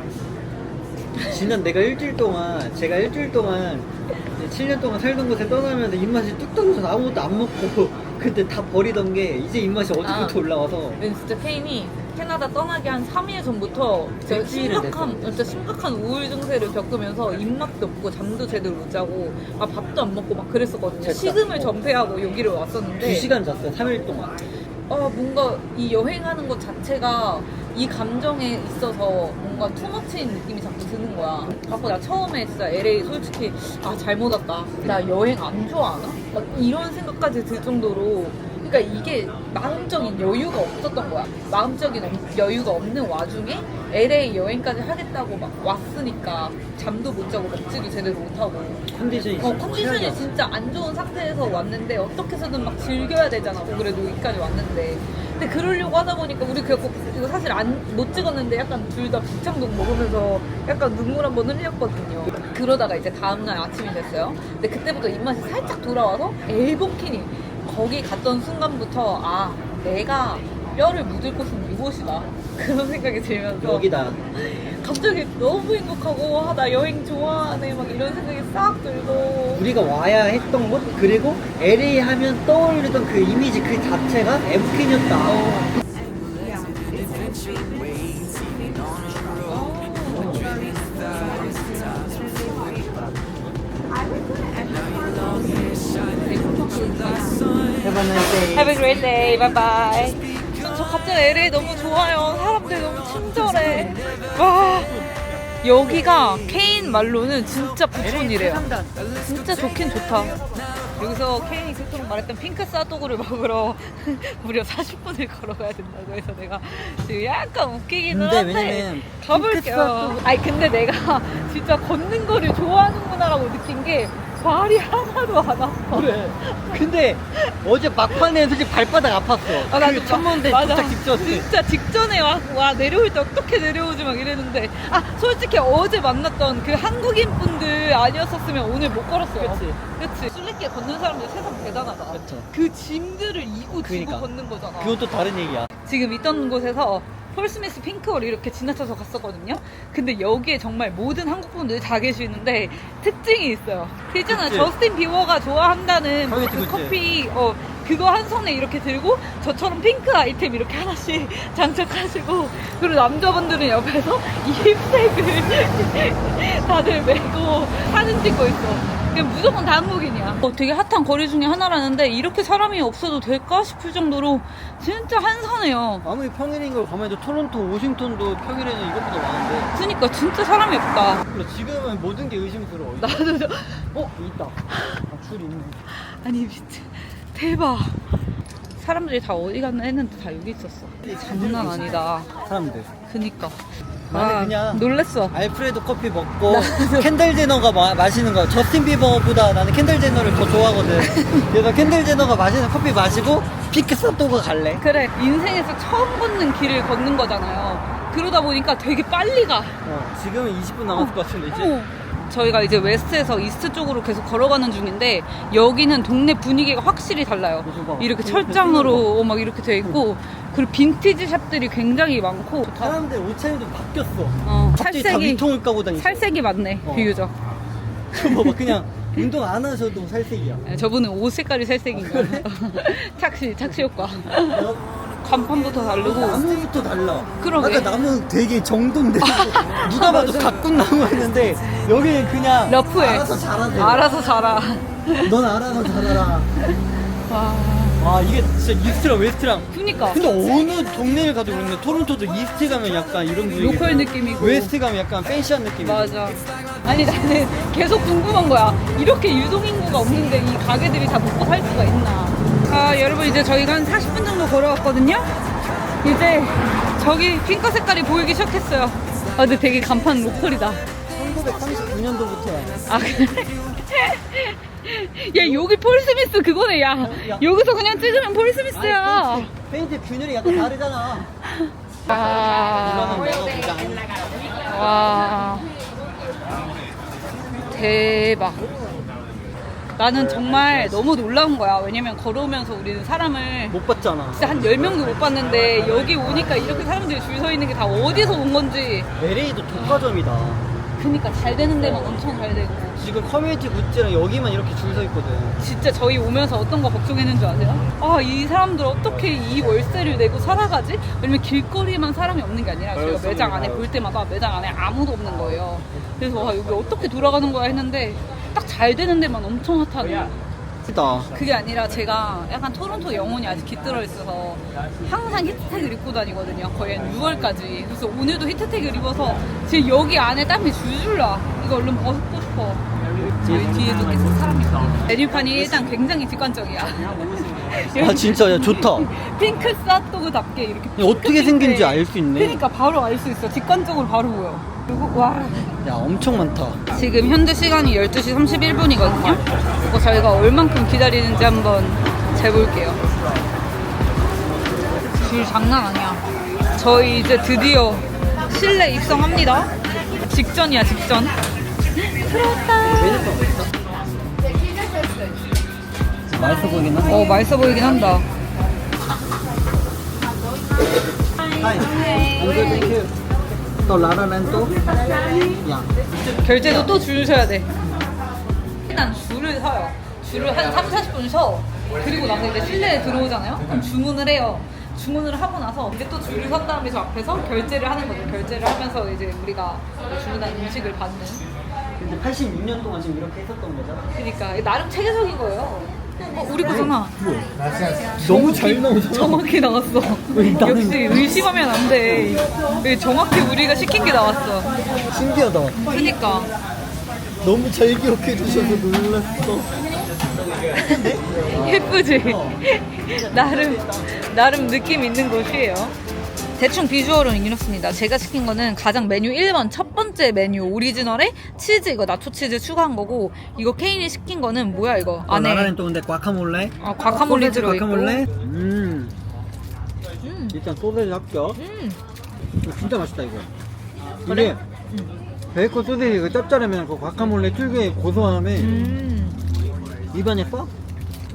지난 제가 일주일 동안 7년 동안 살던 곳에 떠나면서 입맛이 뚝 떨어져서 아무것도 안 먹고 그때 다 버리던 게 이제 입맛이 어디부터 올라와서. 왠 진짜 케인이 캐나다 떠나기 한 3일 전부터 진짜 일주일은 진짜 심각한 우울 증세를 겪으면서 입맛도 없고 잠도 제대로 못 자고 밥도 안 먹고 막 그랬었거든요. 진짜. 식음을 전폐하고 여기를 왔었는데 2시간 잤어요. 3일 동안. 뭔가 이 여행하는 것 자체가 이 감정에 있어서 뭔가 투머치인 느낌이 자꾸 드는 거야. 그래서 나 처음에 진짜 LA 솔직히 잘못 왔다. 나 여행 안 좋아하나? 막 이런 생각까지 들 정도로 그러니까 이게 마음적인 여유가 없었던 거야. 마음적인 여유가 없는 와중에 LA 여행까지 하겠다고 막 왔으니까 잠도 못 자고 먹지도 제대로 못 하고 컨디션이 컨디션이 진짜 안 좋은 상태에서 왔는데 어떻게 해서든 막 즐겨야 되잖아. 그래도 여기까지 왔는데. 근데 그러려고 하다 보니까 우리 그래갖고 이거 사실 못 찍었는데 약간 둘 다 북창동 먹으면서 약간 눈물 한번 흘렸거든요. 그러다가 이제 다음날 아침이 됐어요. 근데 그때부터 입맛이 살짝 돌아와서 엘보키니 거기 갔던 순간부터 아 내가 뼈를 묻을 곳은 이곳이다 그런 생각이 들면서 여기다. 갑자기 너무 행복하고 아, 나 여행 좋아하네 막 이런 생각이 싹 들고 우리가 와야 했던 곳 그리고 LA 하면 떠올리던 그 이미지 그 자체가 에브킨이었다. Have a great day. Bye bye. 저 갑자기 LA 너무 좋아요. 사람들 너무 친절해. 와. 여기가 케인 말로는 진짜 부촌이래요. 진짜 좋긴 좋다. 여기서 케인이 그토록 말했던 핑크 싸도구를 먹으러 무려 40분을 걸어가야 된다고 해서 내가 지금 약간 웃기기는 근데 한데 왜냐면 가볼게요. 아니 근데 내가 진짜 걷는 거를 좋아하는구나라고 느낀 게 발이 하나도 안 아파. 그래. 근데 어제 막판에 솔직히 발바닥 아팠어. 아, 나도 그 천문대 맞아. 도착 직전. 진짜 직전에 와 내려올 때 어떻게 내려오지 막 이랬는데 아 솔직히 어제 만났던 그 한국인 분들 아니었었으면 오늘 못 걸었어요. 그치. 술래길 걷는 사람들 세상 대단하다. 그쵸. 그 짐들을 이고 지고 그러니까. 걷는 거잖아. 그건 또 다른 얘기야. 지금 있던 곳에서 폴스미스 핑크홀 이렇게 지나쳐서 갔었거든요. 근데 여기에 정말 모든 한국 분들이 다 계시는데 특징이 있어요. 그 있잖아 그치? 저스틴 비버가 좋아한다는 거기 그 그치? 커피 그거 한 손에 이렇게 들고 저처럼 핑크 아이템 이렇게 하나씩 장착하시고 그리고 남자분들은 옆에서 립스틱을 다들 메고 사진 찍고 있어. 그냥 무조건 다 한국인이야. 되게 핫한 거리 중에 하나라는데 이렇게 사람이 없어도 될까 싶을 정도로 진짜 한산해요. 아무리 평일인 걸 가만히 도 토론토, 워싱턴도 평일에는 이것보다 많은데. 그러니까 진짜 사람이 없다. 그래, 지금은 모든 게 의심스러워. 나도 있다. 아, 줄 있네. 아니 미친 대박. 사람들이 다 어디 갔나 했는데 다 여기 있었어. 장난 아니다. 사람들. 그니까. 나는 그냥 놀랬어. 알프레도 커피 먹고 켄들 제너가 마시는 거. 저스틴 비버보다 나는 켄들 제너를 더 좋아하거든. 그래서 켄들 제너가 마시는 커피 마시고 피크 사또가 갈래. 그래 인생에서 처음 걷는 길을 걷는 거잖아요. 그러다 보니까 되게 빨리 가. 지금은 20분 남았을 것 같은데 이제. 저희가 이제 웨스트에서 이스트 쪽으로 계속 걸어가는 중인데 여기는 동네 분위기가 확실히 달라요. 이렇게 철장으로 막 이렇게 돼 있고 그리고 빈티지 샵들이 굉장히 많고 좋다. 사람들 옷 차림도 바뀌었어. 갑자기 다 살색이 위통을 까고 다니죠. 살색이 많네. 비교적. 그거 봐봐, 그냥 운동 안 하셔도 살색이야. 네, 저분은 옷 색깔이 살색인가? 착시 효과. 간판부터 다르고. 나무부터 달라. 그러게. 아까 나무 되게 정돈돼. 누가 봐도 가꾼 나무였는데 여기는 그냥 러프해. 알아서 자라대. 알아서 자라. 넌 알아서 자라라. 와. 아 이게 진짜 이스트랑 웨스트랑. 그니까. 근데 어느 동네를 가도 그런데 토론토도 이스트 가면 약간 이런 분위기. 로컬 느낌이고. 웨스트 가면 약간 팬시한 느낌. 맞아. 아니 나는 계속 궁금한 거야. 이렇게 유동인구가 없는데 이 가게들이 다 먹고 살 수가 있나. 아 여러분 이제 저희가 한 40분 정도 걸어왔거든요. 이제 저기 핑크 색깔이 보이기 시작했어요. 아 근데 되게 간판 로컬이다. 1939년도부터야. 아 그래? 야 여기 폴스미스 그거네. 야 여기서 그냥 찍으면 폴스미스야. 페인트 균열이 약간 다르잖아. 아, 이거는 내가 보장. 와 대박. 나는 정말 너무 놀라운 거야. 왜냐면 걸어오면서 우리는 사람을 못 봤잖아. 진짜 한 10명도 못 봤는데 여기 오니까 이렇게 사람들이 줄 서 있는 게 다 어디서 온 건지. LA도 독과점이다. 그니까 잘 되는 데만 엄청 잘 되고. 지금 커뮤니티 굿즈랑 여기만 이렇게 줄 서 있거든. 진짜 저희 오면서 어떤 거 걱정했는 줄 아세요? 아, 이 사람들 어떻게 이 월세를 내고 살아가지? 왜냐면 길거리만 사람이 없는 게 아니라 제가 매장 안에 볼 때마다 매장 안에 아무도 없는 거예요. 그래서 와, 여기 어떻게 돌아가는 거야 했는데 딱 잘 되는 데만 엄청 핫하네. 크다. 그게 아니라 제가 약간 토론토 영혼이 아직 깃들어 있어서 항상 히트텍을 입고 다니거든요. 거의 한 6월까지. 그래서 오늘도 히트텍을 입어서 지금 여기 안에 땀이 줄줄 나. 이거 얼른 벗고 싶어. 저희 뒤에도 계속 사람이 있어요. 메뉴판이 일단 굉장히 직관적이야. 아 진짜 야 좋다. 핑크 핫도그답게 이렇게 어떻게 생긴지 알 수 있네. 그러니까 바로 알 수 있어. 직관적으로 바로 보여. 그리고 와. 야 엄청 많다. 지금 현재 시간이 12시 31분이거든요. 그리고 저희가 얼만큼 기다리는지 한번 재볼게요. 줄 장난 아니야. 저희 이제 드디어 실내 입성합니다. 직전이야, 직전. 맛있어 보이긴 한데. 맛있어 보이긴 한다. 또 라라랜드 또? 야. 결제도 또 줄 서야 돼. 일단 줄을 서요. 줄을 한 3, 40분 서. 그리고 나서 이제 실내에 들어오잖아요. 그럼 주문을 해요. 주문을 하고 나서 이제 또 줄을 선 다음에 저 앞에서 결제를 하는 거죠. 결제를 하면서 이제 우리가 주문한 음식을 받는. 근데 86년 동안 지금 이렇게 했었던 거잖아. 그러니까 나름 체계적인 거예요. 우리 거잖아. 너무 잘 나오잖아. 정확히 나왔어. 역시 의심하면 안 돼. 정확히 우리가 시킨 게 나왔어. 신기하다. 그러니까. 너무 잘 기억해 주셔서 놀랐어. 예쁘지? 나름 느낌 있는 곳이에요. 대충 비주얼은 이렇습니다. 제가 시킨 거는 가장 메뉴 1번 첫 번째 메뉴 오리지널에 치즈 이거 나초 치즈 추가한 거고, 이거 케인이 시킨 거는 뭐야 이거 안에 라라랜드 또 근데 과카몰레? 과카몰레 들어있고. 과카몰레? 일단 소세지 합격. 이거 진짜 맛있다 이거. 그래? 이게 베이컨 소세지 그 짭짤하면 그 과카몰레 특유의 고소함에 입안에 써?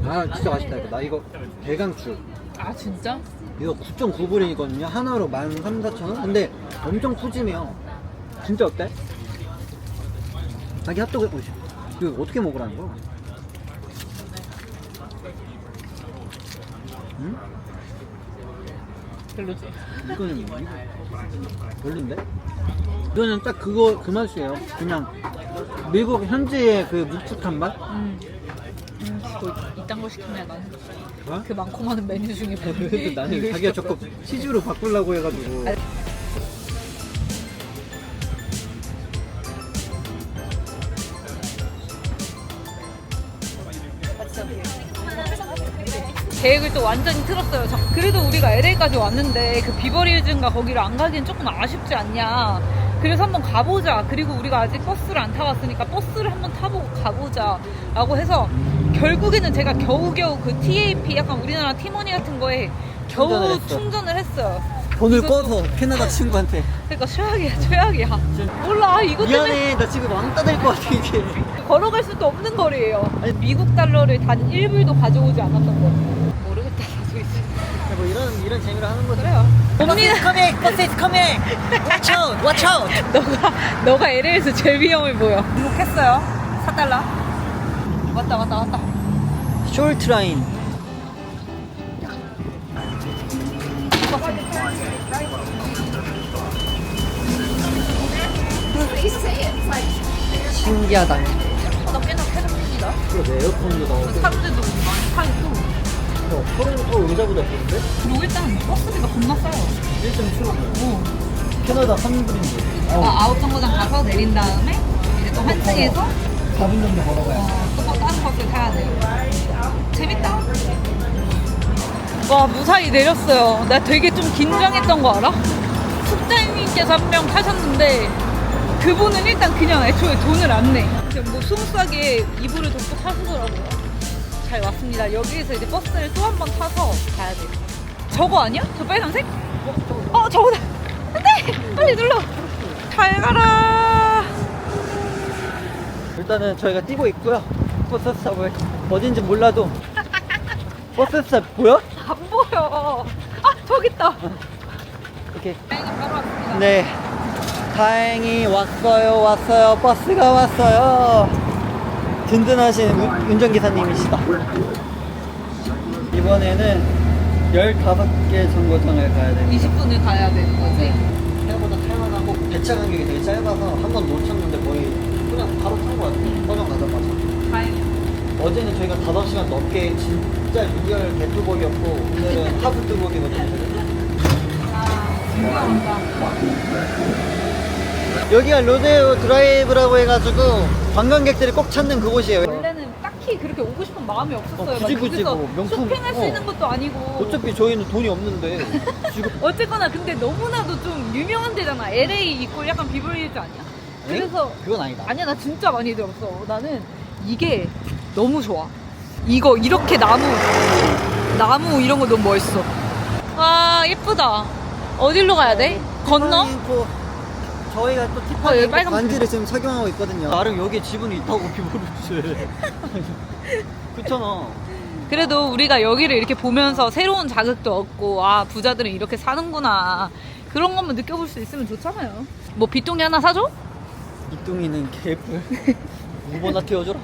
아 진짜 맛있다 이거. 나 이거 대강추. 아 진짜? 이거 9.9불이거든요. 하나로 13,400원? 근데 엄청 푸짐해요. 진짜 어때? 자기 핫도그 보시죠. 이거 어떻게 먹으라는 거야? 응? 별로지. 이거는 뭐? 별론데? 이거는 딱 그거 그 맛이에요. 그냥 미국 현지의 그 묵직한 맛? 그거 이딴 거 시키면 나는 어? 그 많고 많은 메뉴 중에 그래도 나는 이걸 자기가 시켰어. 자꾸 치즈로 바꾸려고 해가지고. 계획을 또 완전히 틀었어요. 그래도 우리가 LA까지 왔는데 그 비버리힐즈인가 거기를 안 가기엔 조금 아쉽지 않냐. 그래서 한번 가보자. 그리고 우리가 아직 버스를 안 타봤으니까 버스를 한번 타보고 가보자 라고 해서 결국에는 제가 겨우겨우 그 TAP 약간 우리나라 티머니 같은 거에 겨우 충전을 했어요. 돈을 이것도- 꺼서 캐나다 친구한테. 그러니까 최악이야. 몰라 이것 때문에 미안해, 나 지금 왕따 될 것 같아 이게. 걸어갈 수도 없는 거리예요. 아니, 미국 달러를 단 1불도 가져오지 않았던 거. 모르겠다. 계속 있어. 뭐 이런 재미로 하는 거죠. 그래요. 버스 커밍, 버스 커밍. Watch out, watch out. 너가 LA에서 제일 위험해 보여. 등록했어요. 4달러. 왔다. 숄트 라인. 신기하다. 나 꽤나 쾌적합니다. 그래, 에어컨도 나오고. 사람들도 많이 타있고. 서울 의자보다 좋은데? 그리고 일단 버스비가 겁나 싸요. 1.75. 캐나다 3불인데. 아웃정거장 가서 내린 다음에 이제 또 환승해서 4분 정도 걸어가야 돼. 또 다른 버스를 타야 돼요. 재밌다. 와, 무사히 내렸어요. 나 되게 좀 긴장했던 거 알아? 숙자님께서 한 명 타셨는데 그분은 일단 그냥 애초에 돈을 안 내. 그냥 뭐 스무스하게 이불을 덮고 타시더라고요. 잘 왔습니다. 여기에서 이제 버스를 또 한 번 타서 가야 돼요. 저거 아니야? 저 빨간색? 저거다. 안돼! 빨리 눌러. 잘 가라. 일단은 저희가 뛰고 있고요. 버스 스탑을 어딘지 몰라도 버스 스탑 보여? 안 보여. 저기 있다. 이렇게. 다행히 바로 왔습니다. 네, 다행히 왔어요. 버스가 왔어요. 든든하신 운전기사님이시다. 이번에는 15개 정거장을 가야 돼요. 20분을 가야 되는 거지. 생각보다 탈만하고 배차 간격이 되게 짧아서 한 번 놓쳤는데 거의 그냥 바로 탄 것 같아요. 서점 가자마자. 다행이야. 어제는 저희가 5시간 넘게 진짜 리얼 개뚜벅이었고 오늘은 하부 뚜벅이거든요. 여기가 로데오 드라이브라고 해가지고 관광객들이 꼭 찾는 그곳이에요. 원래는 딱 딱히 그렇게 오고 싶은 마음이 없었어요. 굳이 막 여기서 뭐 명품, 쇼핑할 수 있는 것도 아니고. 어차피 저희는 돈이 없는데 지금 어쨌거나 근데 너무나도 좀 유명한 데잖아. LA 이꼴 약간 비버리힐즈 아니야? 그래서 그건 아니다. 아니야, 나 진짜 많이 들었어. 나는 이게 너무 좋아. 이거 이렇게 나무 이런 거 너무 멋있어. 와, 예쁘다. 어디로 가야 돼? 건너? 저희가 또 여기 티파니 빨간 반지를 지금 착용하고 있거든요. 나름 여기에 지분이 있다고 비보르지. 그렇잖아. 그래도 우리가 여기를 이렇게 보면서 새로운 자극도 얻고, 아, 부자들은 이렇게 사는구나. 그런 것만 느껴볼 수 있으면 좋잖아요. 뭐 빗동이 하나 사줘? 이뚱이는 개뿔. 우버나 태워줘라.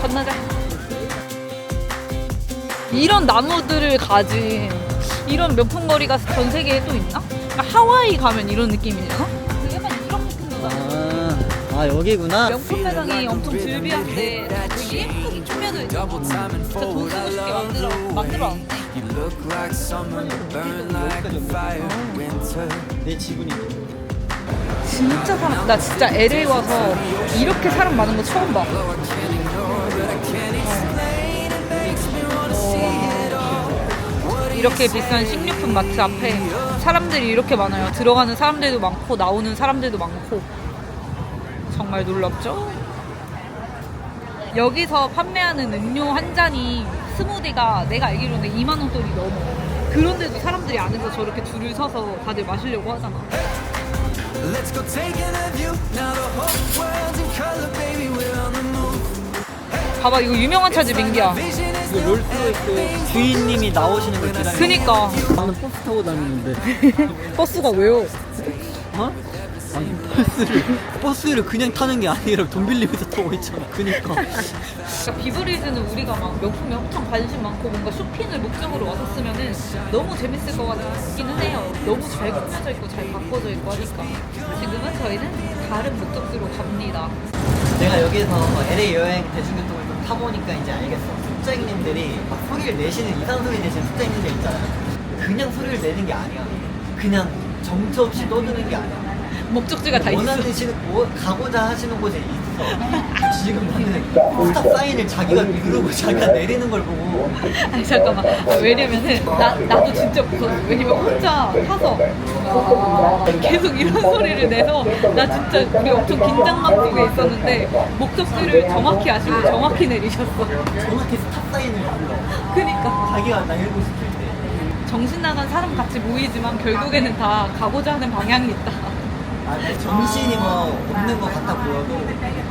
건너자. 이런 나무들을 가진 이런 명품거리가 전 세계에 또 있나? 그러니까 하와이 가면 이런 느낌이잖아? 약간 이런 느낌도 나. 아 여기구나. 명품 매장이 엄청 즐비한데 되게 예쁜 꾸며져 있잖아. 진짜 돈 쓰고 싶게 만들어놨네. 내 지분이. 진짜 사람, 나 진짜 LA 와서 이렇게 사람 많은 거 처음 봐. 이렇게 비싼 식료품 마트 앞에 사람들이 이렇게 많아요. 들어가는 사람들도 많고 나오는 사람들도 많고 정말 놀랍죠? 여기서 판매하는 음료 한 잔이 스무디가 내가 알기로는 2만 원 돈이 넘어. 그런데도 사람들이 안에서 저렇게 줄을 서서 다들 마시려고 하잖아. 봐봐, 이거 유명한 차지, 민기야. 이거 롤스로이스 주인님이 나오시는 걸 기다리고. 그니까 나는 버스 타고 다니는데. 버스가 왜요? 어? 아니 버스를 그냥 타는 게 아니라 돈 빌리면서 타고 있잖아. 그니까. 그러니까 비브리즈는 우리가 막 명품에 엄청 관심 많고 뭔가 쇼핑을 목적으로 왔었으면은 너무 재밌을 것 같기는 해요. 너무 잘 꾸며져 있고 잘 바꿔져 있고 하니까. 지금은 저희는 다른 목적지로 갑니다. 내가 여기서 LA 여행 대중교통을 좀 타보니까 이제 알겠어. 숙장님들이 막 소리를 내시는 이상 소리 내시는 숙장님들 있잖아요. 그냥 소리를 내는 게 아니야. 그냥 정처 없이 떠드는 게 아니야. 목적지가 다 있어. 가고자 하시는 곳에 있어. 지금 나는 스탑 사인을 자기가 누르고 자기가 내리는 걸 보고. 아니 잠깐만. 왜냐면은 나도 진짜 무서워. 왜냐면 혼자 타서 계속 이런 소리를 내서 나 진짜 우리 엄청 긴장감 속에 있었는데 목적지를 정확히 아시고 정확히 내리셨어. 정확히 스탑 사인을 눌러. 그니까 자기가 날고 싶을 때. 정신 나간 사람 같이 보이지만 결국에는 다 가고자 하는 방향이 있다. 아, 정신이 뭐 없는 것 같아 보여도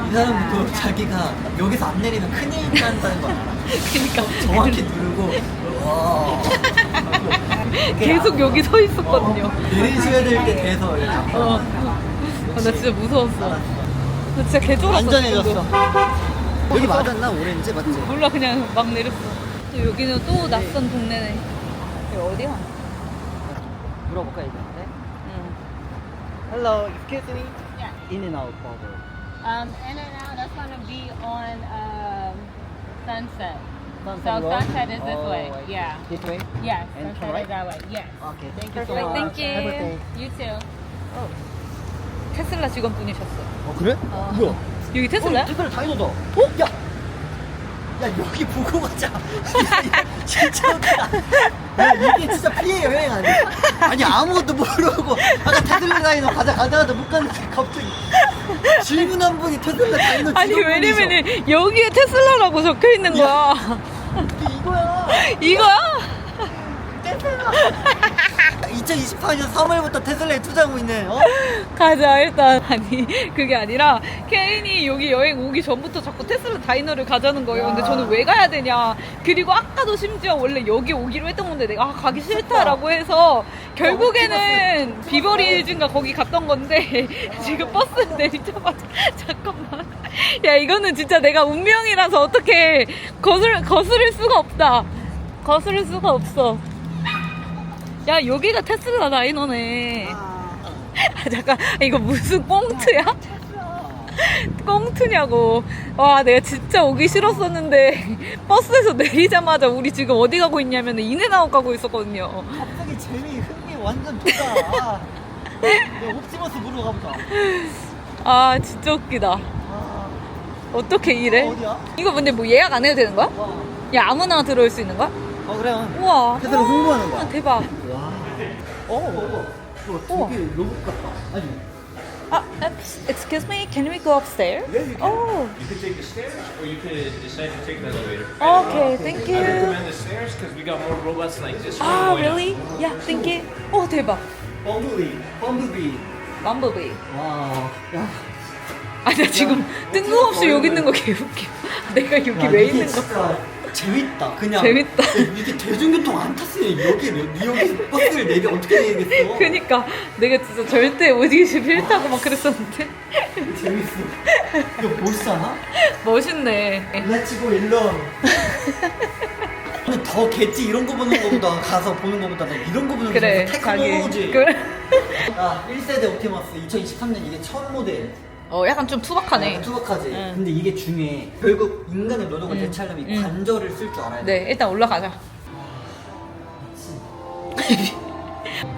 이 사람도 자기가 여기서 안 내리면 큰일 난다는 걸 알아. 그니까 정확히 누르고 와. 계속 여기 서 있었거든요. 내리셔야 될 때 돼서 이렇게. 나 진짜 무서웠어. 나 진짜 개쫄았어. 안전해졌어. 여기 맞았나? 오렌지 맞지? 몰라, 그냥 막 내렸어. 또 여기는 또 낯선 동네네. 여기 어디야? 물어볼까 이거한테? 응. Hello, excuse me. Yeah. In and out bubble. In and out, that's going to be on Sunset. Sunset So Road? Sunset is this Oh, way. I see. Yeah. This way? Yes, And Sunset right? is that way. Yes. Okay, thank you so Perfect, much. thank you. Have a good day. You too. 테슬라 직원분이셨어. 그래? 뭐야? 여기 테슬라야? 테슬라 다이노다. 야! 야, 여기 보고 가자. 야, 진짜 웃기다. 야, 이게 진짜 피해 여행 아니야? 아니, 아무것도 모르고, 아까 테슬라 다이노 가자 못 갔는데 갑자기 질문 한 분이 테슬라 다이노 아니, 직원분이셔. 왜냐면은 여기에 테슬라라고 적혀 있는 거야. 이거야. 이거야? 테슬라. 2028년 3월부터 테슬라에 투자하고 있네. 어? 가자, 일단. 아니, 그게 아니라 케인이 여기 여행 오기 전부터 자꾸 테슬라 다이너를 가자는 거예요. 근데 저는 왜 가야 되냐. 그리고 아까도 심지어 원래 여기 오기로 했던 건데 내가 가기 싫다라고 해서 결국에는 비버리힐즈인가 거기 갔던 건데 지금 버스 내리자마자 잠깐만. 야, 이거는 진짜 내가 운명이라서 어떻게 거스를 수가 없다. 거스를 수가 없어. 야, 여기가 테슬라 다이너네. 잠깐, 이거 무슨 꽁트야? 꽁트냐고. 와, 내가 진짜 오기 싫었었는데 버스에서 내리자마자 우리 지금 어디 가고 있냐면 인앤아웃 가고 있었거든요. 갑자기 흥미 완전 좋다. 옵티머스 보러 가보자. 아 진짜 웃기다. 어떻게 이래? 어디야? 이거 근데 뭐 예약 안 해도 되는 거야? 야 아무나 들어올 수 있는 거야? 그래요. 우와. 테슬라 홍보하는 거야. 아, 대박. 와. 이거 되게 로봇 같다. 아니. 아, excuse me, can we go upstairs? Oh, You could take the stairs, or you could decide to take the elevator. okay, thank I you. recommend the stairs because we got more robots like this. Ah, one. really? Yeah, thank you. 오 대박. 범블비. 럼블비. 와. 야. 아, 나 지금 뜬금없이 여기 있는 거 개웃겨. 내가 여기 야, 왜 이게 있는 거? 진짜 재밌다. 그냥. 재밌다. 이게 대중교통 안 탔으면 여기에서 버스를 내리 어떻게 내리겠어? 그니까 내가 진짜 절대 오기 싫다고 막 그랬었는데. 재밌어. 이거 멋있잖아? 멋있네. 렛츠고 일론. 더 개찌 이런 거 보는 거보다 가서 보는 거보다 나 이런 거 보는 거 그래, 태클 거지. 그래. 야 1세대 옵티머스 2023년 이게 첫 모델. 약간 좀 투박하네. 투박하지. 응. 근데 이게 중요해. 결국 인간의 노동을 대체하려면 이 관절을 쓸 줄 알아야 돼. 네, 일단 올라가자.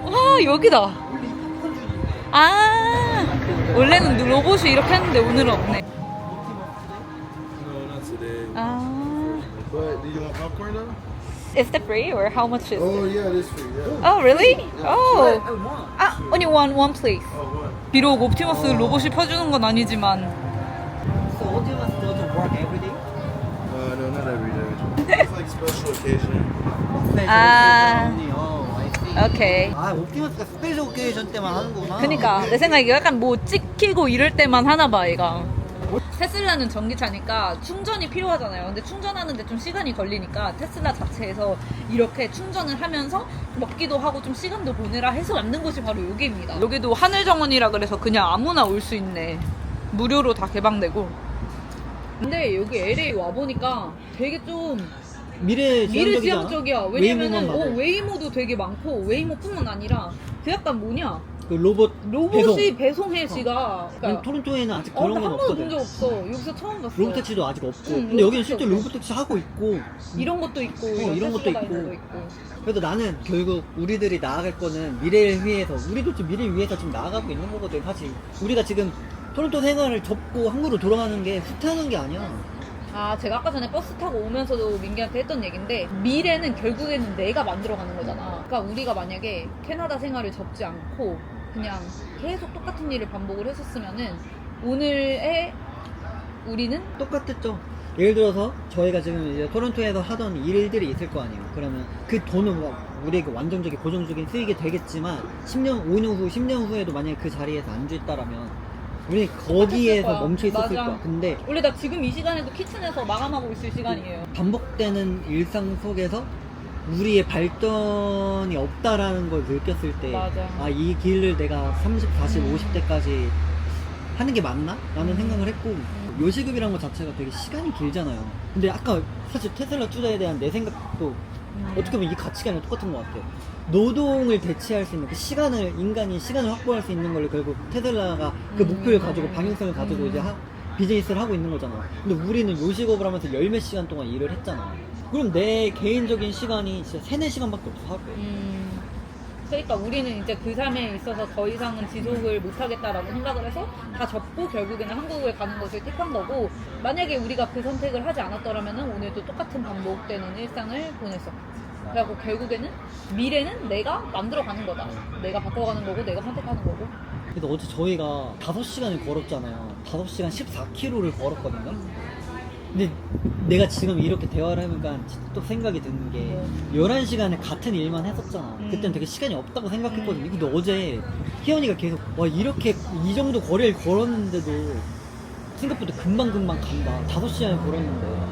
와, 여기다. 아, 원래는 로봇이 이렇게 했는데 오늘은 없네. No, not today. 아, But do you want popcorn though? is that free or how much is Oh it? yeah, it is free. Yeah. Oh, really? Oh, 뭐? only one please. Oh what? 비록 옵티머스 로봇이 펴주는 건 아니지만. So 옵티머스 doesn't work every day? No, not every day. It's like special occasion. 아. I see. 오케이. 아 옵티머스가 스페셜 오케이션 때만 하는 거구나. 그니까 내 생각에 약간 뭐 찍히고 이럴 때만 하나 봐 얘가. 테슬라는 전기차니까 충전이 필요하잖아요. 근데 충전하는데 좀 시간이 걸리니까 테슬라 자체에서 이렇게 충전을 하면서 먹기도 하고 좀 시간도 보내라 해서 만든 곳이 바로 여기입니다. 여기도 하늘정원이라 그래서 그냥 아무나 올 수 있네. 무료로 다 개방되고. 근데 여기 LA 와보니까 되게 좀 미래지향적이야. 왜냐면은 웨이모도 되게 많고 웨이모뿐만 아니라 그 약간 뭐냐 그 로봇이 배송해 지가. 아니, 토론토에는 아직 그런 건 한 번도 본 없거든. 적 없어. 여기서 처음 봤어. 로봇택시도 아직 없고. 응, 근데 여기는 로봇택시 실제 없어. 로봇택시 하고 있고. 이런 것도 있고, 이런 것도 테슬라 있고. 있는 거 있고. 그래도 나는 결국 우리들이 나아갈 거는 미래를 위해서, 우리도 좀 미래를 위해서 지금 나아가고 있는 거거든. 사실 우리가 지금 토론토 생활을 접고 한국으로 돌아가는 게 후퇴하는 게 아니야. 아, 제가 아까 전에 버스 타고 오면서도 민기한테 했던 얘기인데 미래는 결국에는 내가 만들어가는 거잖아. 그러니까 우리가 만약에 캐나다 생활을 접지 않고 그냥 계속 똑같은 일을 반복을 했었으면은 오늘의 우리는 똑같았죠. 예를 들어서 저희가 지금 이제 토론토에서 하던 일들이 있을 거 아니에요. 그러면 그 돈은 막 우리에게 완전적인 고정적인 수익이 되겠지만 10년, 5년 후, 10년 후에도 만약에 그 자리에서 앉아 있다라면 우리 거기에서 거야. 멈춰 있었을 맞아. 거야. 근데 원래 나 지금 이 시간에도 키친에서 마감하고 있을 시간이에요. 반복되는 일상 속에서 우리의 발전이 없다라는 걸 느꼈을 때, 맞아. 아, 이 길을 내가 30, 40, 50대까지 하는 게 맞나? 라는 생각을 했고, 요시급이라는 것 자체가 되게 시간이 길잖아요. 근데 아까 사실 테슬라 투자에 대한 내 생각도 어떻게 보면 이 가치관이 똑같은 것 같아. 노동을 대체할 수 있는 그 시간을, 인간이 시간을 확보할 수 있는 걸 결국 테슬라가 그 목표를 가지고 방향성을 가지고 이제 비즈니스를 하고 있는 거잖아. 근데 우리는 요식업을 하면서 열 몇 시간 동안 일을 했잖아. 그럼 내 개인적인 시간이 진짜 3, 4시간밖에 없어 하루에. 그러니까 우리는 이제 그 삶에 있어서 더 이상은 지속을 못하겠다라고 생각을 해서 다 접고 결국에는 한국을 가는 것을 택한 거고, 만약에 우리가 그 선택을 하지 않았더라면 오늘도 똑같은 반복되는 일상을 보냈어. 그래갖고 결국에는 미래는 내가 만들어가는 거다. 내가 바꿔가는 거고 내가 선택하는 거고. 그래서 어제 저희가 5시간을 걸었잖아요. 5시간 14km를 걸었거든요. 근데 내가 지금 이렇게 대화를 하니까 또 생각이 드는 게 11시간을 같은 일만 했었잖아. 그때는 되게 시간이 없다고 생각했거든요. 근데 어제 희연이가 계속 와 이렇게 이 정도 거리를 걸었는데도 생각보다 금방금방 간다. 5시간을 걸었는데.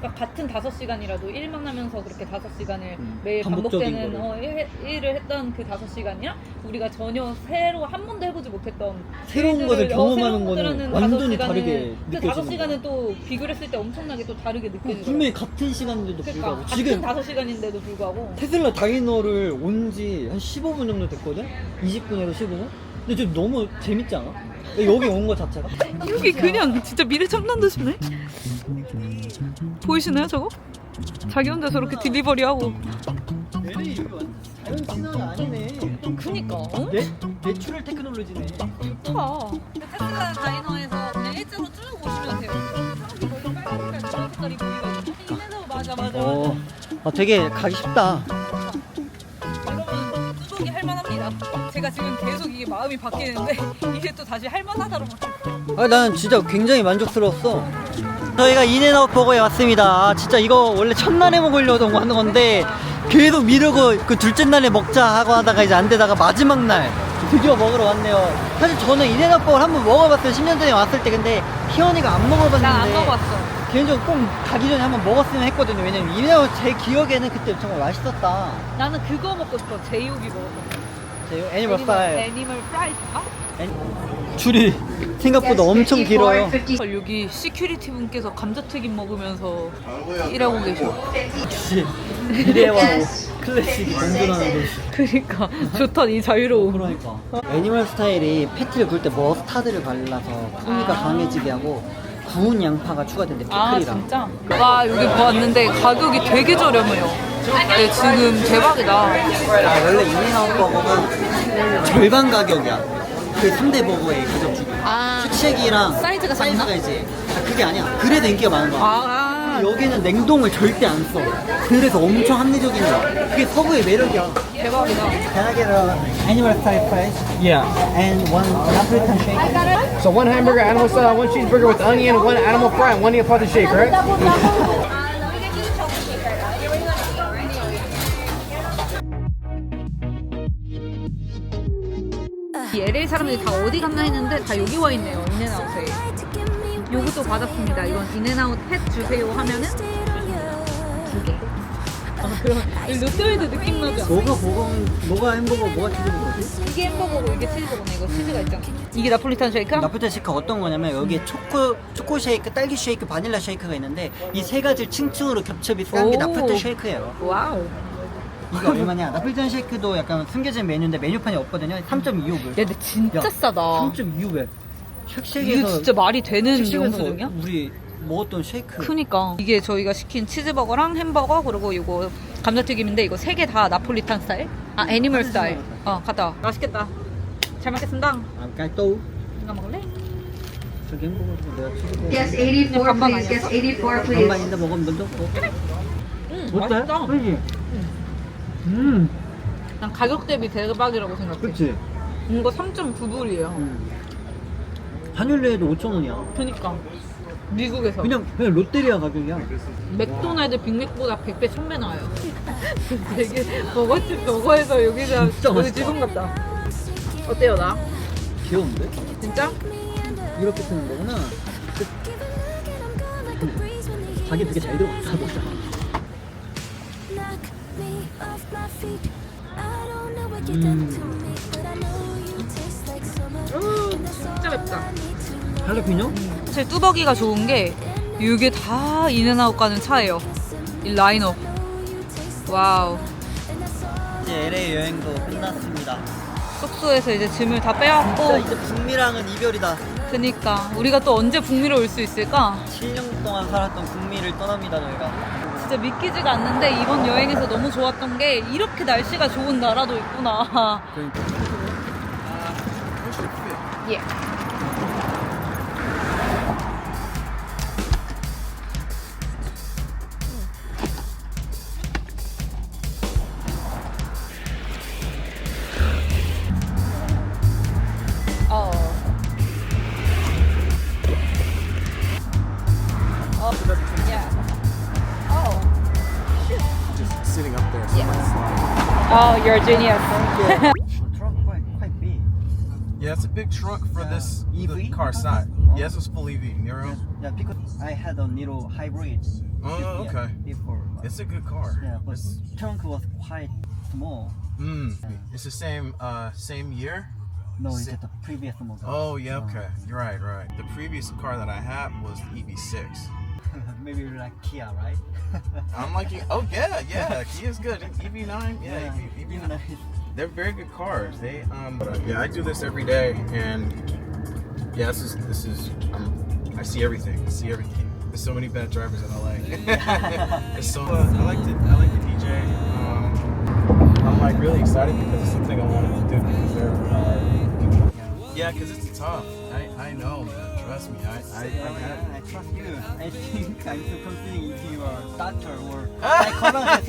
그러니까 같은 5시간이라도 일만 하면서 그렇게 5시간을 매일 반복적인 반복되는 일을 했던 그 5시간이랑 우리가 전혀 새로 한 번도 해보지 못했던 새로운 것을 경험하는 거는 새로운 완전히 5시간은 다르게 그 느껴지는 5시간은 또 비교를 했을 때 엄청나게 또 다르게 느껴지더라고. 분명히 같은 시간인데도 그러니까 불구하고 같은 지금 5시간인데도 불구하고 테슬라 다이너를 온 지 한 15분 정도 됐거든? 20분에서 15분? 근데 좀 너무 재밌지 않아? 여기 온 거 자체가? 여기 그냥 진짜 미래 첨단도시네. 보이시나요 저거? 자기 혼자 저렇게 딜리버리하고. LA 여기 완전 현진아가 아니네. 그니까. 어? 내추럴 테크놀로지네. 좋다. 테슬라 다이너에서 그냥 일자로 쭉 오시면 돼요. 저기 빨간색 주황색깔이 보이거든요. 맞아. 되게 가기 쉽다. 여러분 뚜벅이 할만합니다. 제가 지금 계속 이게 마음이 바뀌는데 이게 또 다시 할만하다로 바뀌었어요. 나는 진짜 굉장히 만족스러웠어. 저희가 인앤아웃 버거에 왔습니다. 진짜 이거 원래 첫날에 먹으려고 하는 건데 계속 미루고 그 둘째 날에 먹자 하고 하다가 이제 안 되다가 마지막 날 드디어 먹으러 왔네요. 사실 저는 인앤아웃 버거를 한번 먹어봤어요. 10년 전에 왔을 때. 근데 희원이가 안 먹어봤는데 난 안 먹어봤어. 개인적으로 꼭 가기 전에 한번 먹었으면 했거든요. 왜냐면 인앤아웃 제 기억에는 그때 정말 맛있었다. 나는 그거 먹고 싶어. 제육이 먹었어. 애니멀 스타일. 애니멀 프라이스인가? 줄이 생각보다 엄청 길어요. 여기 시큐리티 분께서 감자튀김 먹으면서 일하고 계셔. 역시 미래와 클래식이 공존하는 곳. 그러니까 좋다 이 자유로움. 그러니까 애니멀 스타일이 패티를 구울 때 머스타드를 발라서 풍미가 강해지게 하고 구운 양파가 추가된대. 아 피클이랑. 진짜? 와 여기 보았는데 가격이 되게 저렴해요. 네, 지금 대박이다. 원래 인앤아웃 버거가 절반 가격이야. 그 3대 버거의 가격 중에 수치액이랑 사이즈가 작나? 이제 그게 아니야. 그래도 인기가 많은 거야. 아 여기는 냉동을 절대 안 써. 그래서 엄청 합리적인 거야. 그게 서구의 매력이야. 대박이다. Can I get a animal style fries Yeah. and one Napolitan shake? So one hamburger, animal style, one cheeseburger with onion, one animal fry, and one Neapolitan shake, right? Let me get you the chocolate shake right now. You're waiting on the go, right? 이 LA 사람들이 다 어디 갔나 했는데 다 여기 와 있네요. 인앤아웃에. 요것도 받았습니다. 이건 인앤아웃 햇 주세요 하면은 2개. 그럼 롯데월드 느낌 나지 않아? 뭐가 햄버거, 뭐가 치즈버거지? 이게 햄버거고 이게 치즈버거네. 이거 치즈가 있잖아. 이게 나폴리탄 쉐이크? 나폴리탄 쉐이크가 어떤 거냐면 여기에 초코 쉐이크, 딸기 쉐이크, 바닐라 쉐이크가 있는데 이 세 가지를 층층으로 겹쳐 비슷한 게 오. 나폴리탄 쉐이크예요. 와우. 이게 얼마냐? 나폴리탄 쉐이크도 약간 숨겨진 메뉴인데 메뉴판이 없거든요. 3.25불. 야, 근데 진짜 야, 싸다. 3.25불. 이게 쉑쉑에서 진짜 말이 되는 쉑쉑에서 영수증이야? 우리 먹었던 쉐이크. 크니까 이게 저희가 시킨 치즈버거랑 햄버거 그리고 이거 감자튀김인데 이거 3개 다 나폴리탄 스타일? 아 애니멀 스타일. 갔다 와. 맛있겠다. 잘 먹겠습니다. 깔또. 이거 먹을래? 저기 햄버거 내가 치즈버거. Yes, 84, 반반 please. Yes, 아니었어? 84, please. 반반인데 먹으면 먼저 먹어. 맛있다. 그지? 난 가격 대비 대박이라고 생각해. 그치? 이거 3.9불이에요. 한율레에도 5,000원이야. 그니까 미국에서 그냥 롯데리아 가격이야. 맥도날드 빅맥보다 100배 1000배 나와요. 되게 버거집 버거에서 여기가 진짜 여기 맛있다. 지금 같다. 어때요 나? 귀여운데? 진짜? 이렇게 쓰는 거구나. 가게 되게 잘 들어갔다. 먹자. 진짜 맵다. 할라피뇨? 사실 뚜벅이가 좋은 게 이게 다 인앤아웃 가는 차예요. 이 라인업. 와우. 이제 LA 여행도 끝났습니다. 숙소에서 이제 짐을 다 진짜 빼왔고 이제 북미랑은 이별이다. 그니까 우리가 또 언제 북미로 올 수 있을까? 7년 동안 살았던 북미를 떠납니다 저희가. 진짜 믿기지가 않는데 이번 여행에서 너무 좋았던 게 이렇게 날씨가 좋은 나라도 있구나. 그러니까. 예. Just sitting up there. So Oh, you're a genius. Truck quite big. yeah, it's a big truck for this EV? car size. Yes, it's full EV. Nero. Yeah, because I had a little hybrid. Oh, Yeah, okay. before. It's a good car. Yeah, but It's, trunk was quite small. it's the same year. No, it's the previous model. Oh yeah, okay. You're right, right. The previous car that I had was the EV6. Maybe you like Kia, right? I'm like, oh yeah, Kia's good. EV9, yeah, EV9. nice. They're very good cars. They yeah, I do this every day, and yeah, this is I see everything. There's so many bad drivers in LA. There's so I like the DJ. I'm like really excited because it's something I wanted to do because they're people. Yeah, because it's tough. I know, man. Trust me. I trust you. I think I'm so confident if you are doctor or psychologist.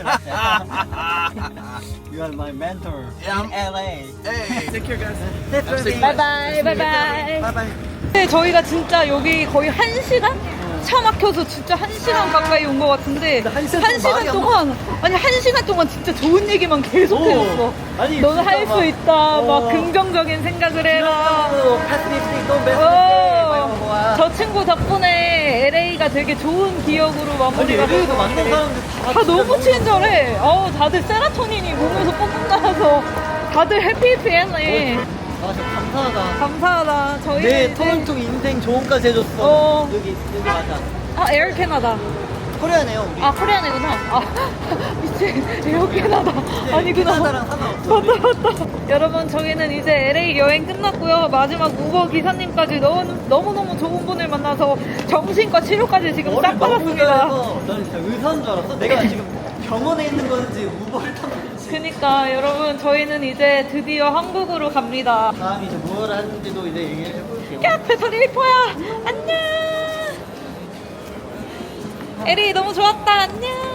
You are my mentor Yeah, in LA. Hey, take care, guys. 바이바이 바이바이. 바이바이. 네, 저희가 진짜 여기 거의 1시간? 차 막혀서 진짜 1시간 가까이 온 것 같은데 한 시간 한 시간 동안 아니 1시간 동안 진짜 좋은 얘기만 계속 해줬어. 아니, 너는 진짜 할 수 막, 있다. 막 긍정적인 생각을 해라. 패스리스팅 또 베스트. 저 친구 덕분에 LA가 되게 좋은 기억으로 마무리가 LA에서 되고 만난 사람들 다 너무 친절해. 다들 세라토닌이 몸에서 뿜뿜 나와서 다들 해피해피했네. 아, 진짜 감사하다. 감사하다. 저희는 내 이제 토론토 인생 조언까지 해줬어. 어. 여기 맞아. 에어 캐나다. 코리아네요, 우리. 코리아네구나. 미친 에어 캐나다. 아니구나. 캐나다랑 상관없어. 맞다. 여러분 저희는 이제 LA 여행 끝났고요. 마지막 우버 기사님까지 너무너무 좋은 분을 만나서 정신과 치료까지 지금 싹 받았습니다. 나는 진짜 의사인 줄 알았어. 내가 지금 병원에 있는 건지 우버를 타는 건지. 그니까 여러분 저희는 이제 드디어 한국으로 갑니다. 다음 이제 뭘 하는지도 이제 얘기를 해볼게요. 야 배터리 리포야. 안녕. LA 너무 좋았다. 안녕.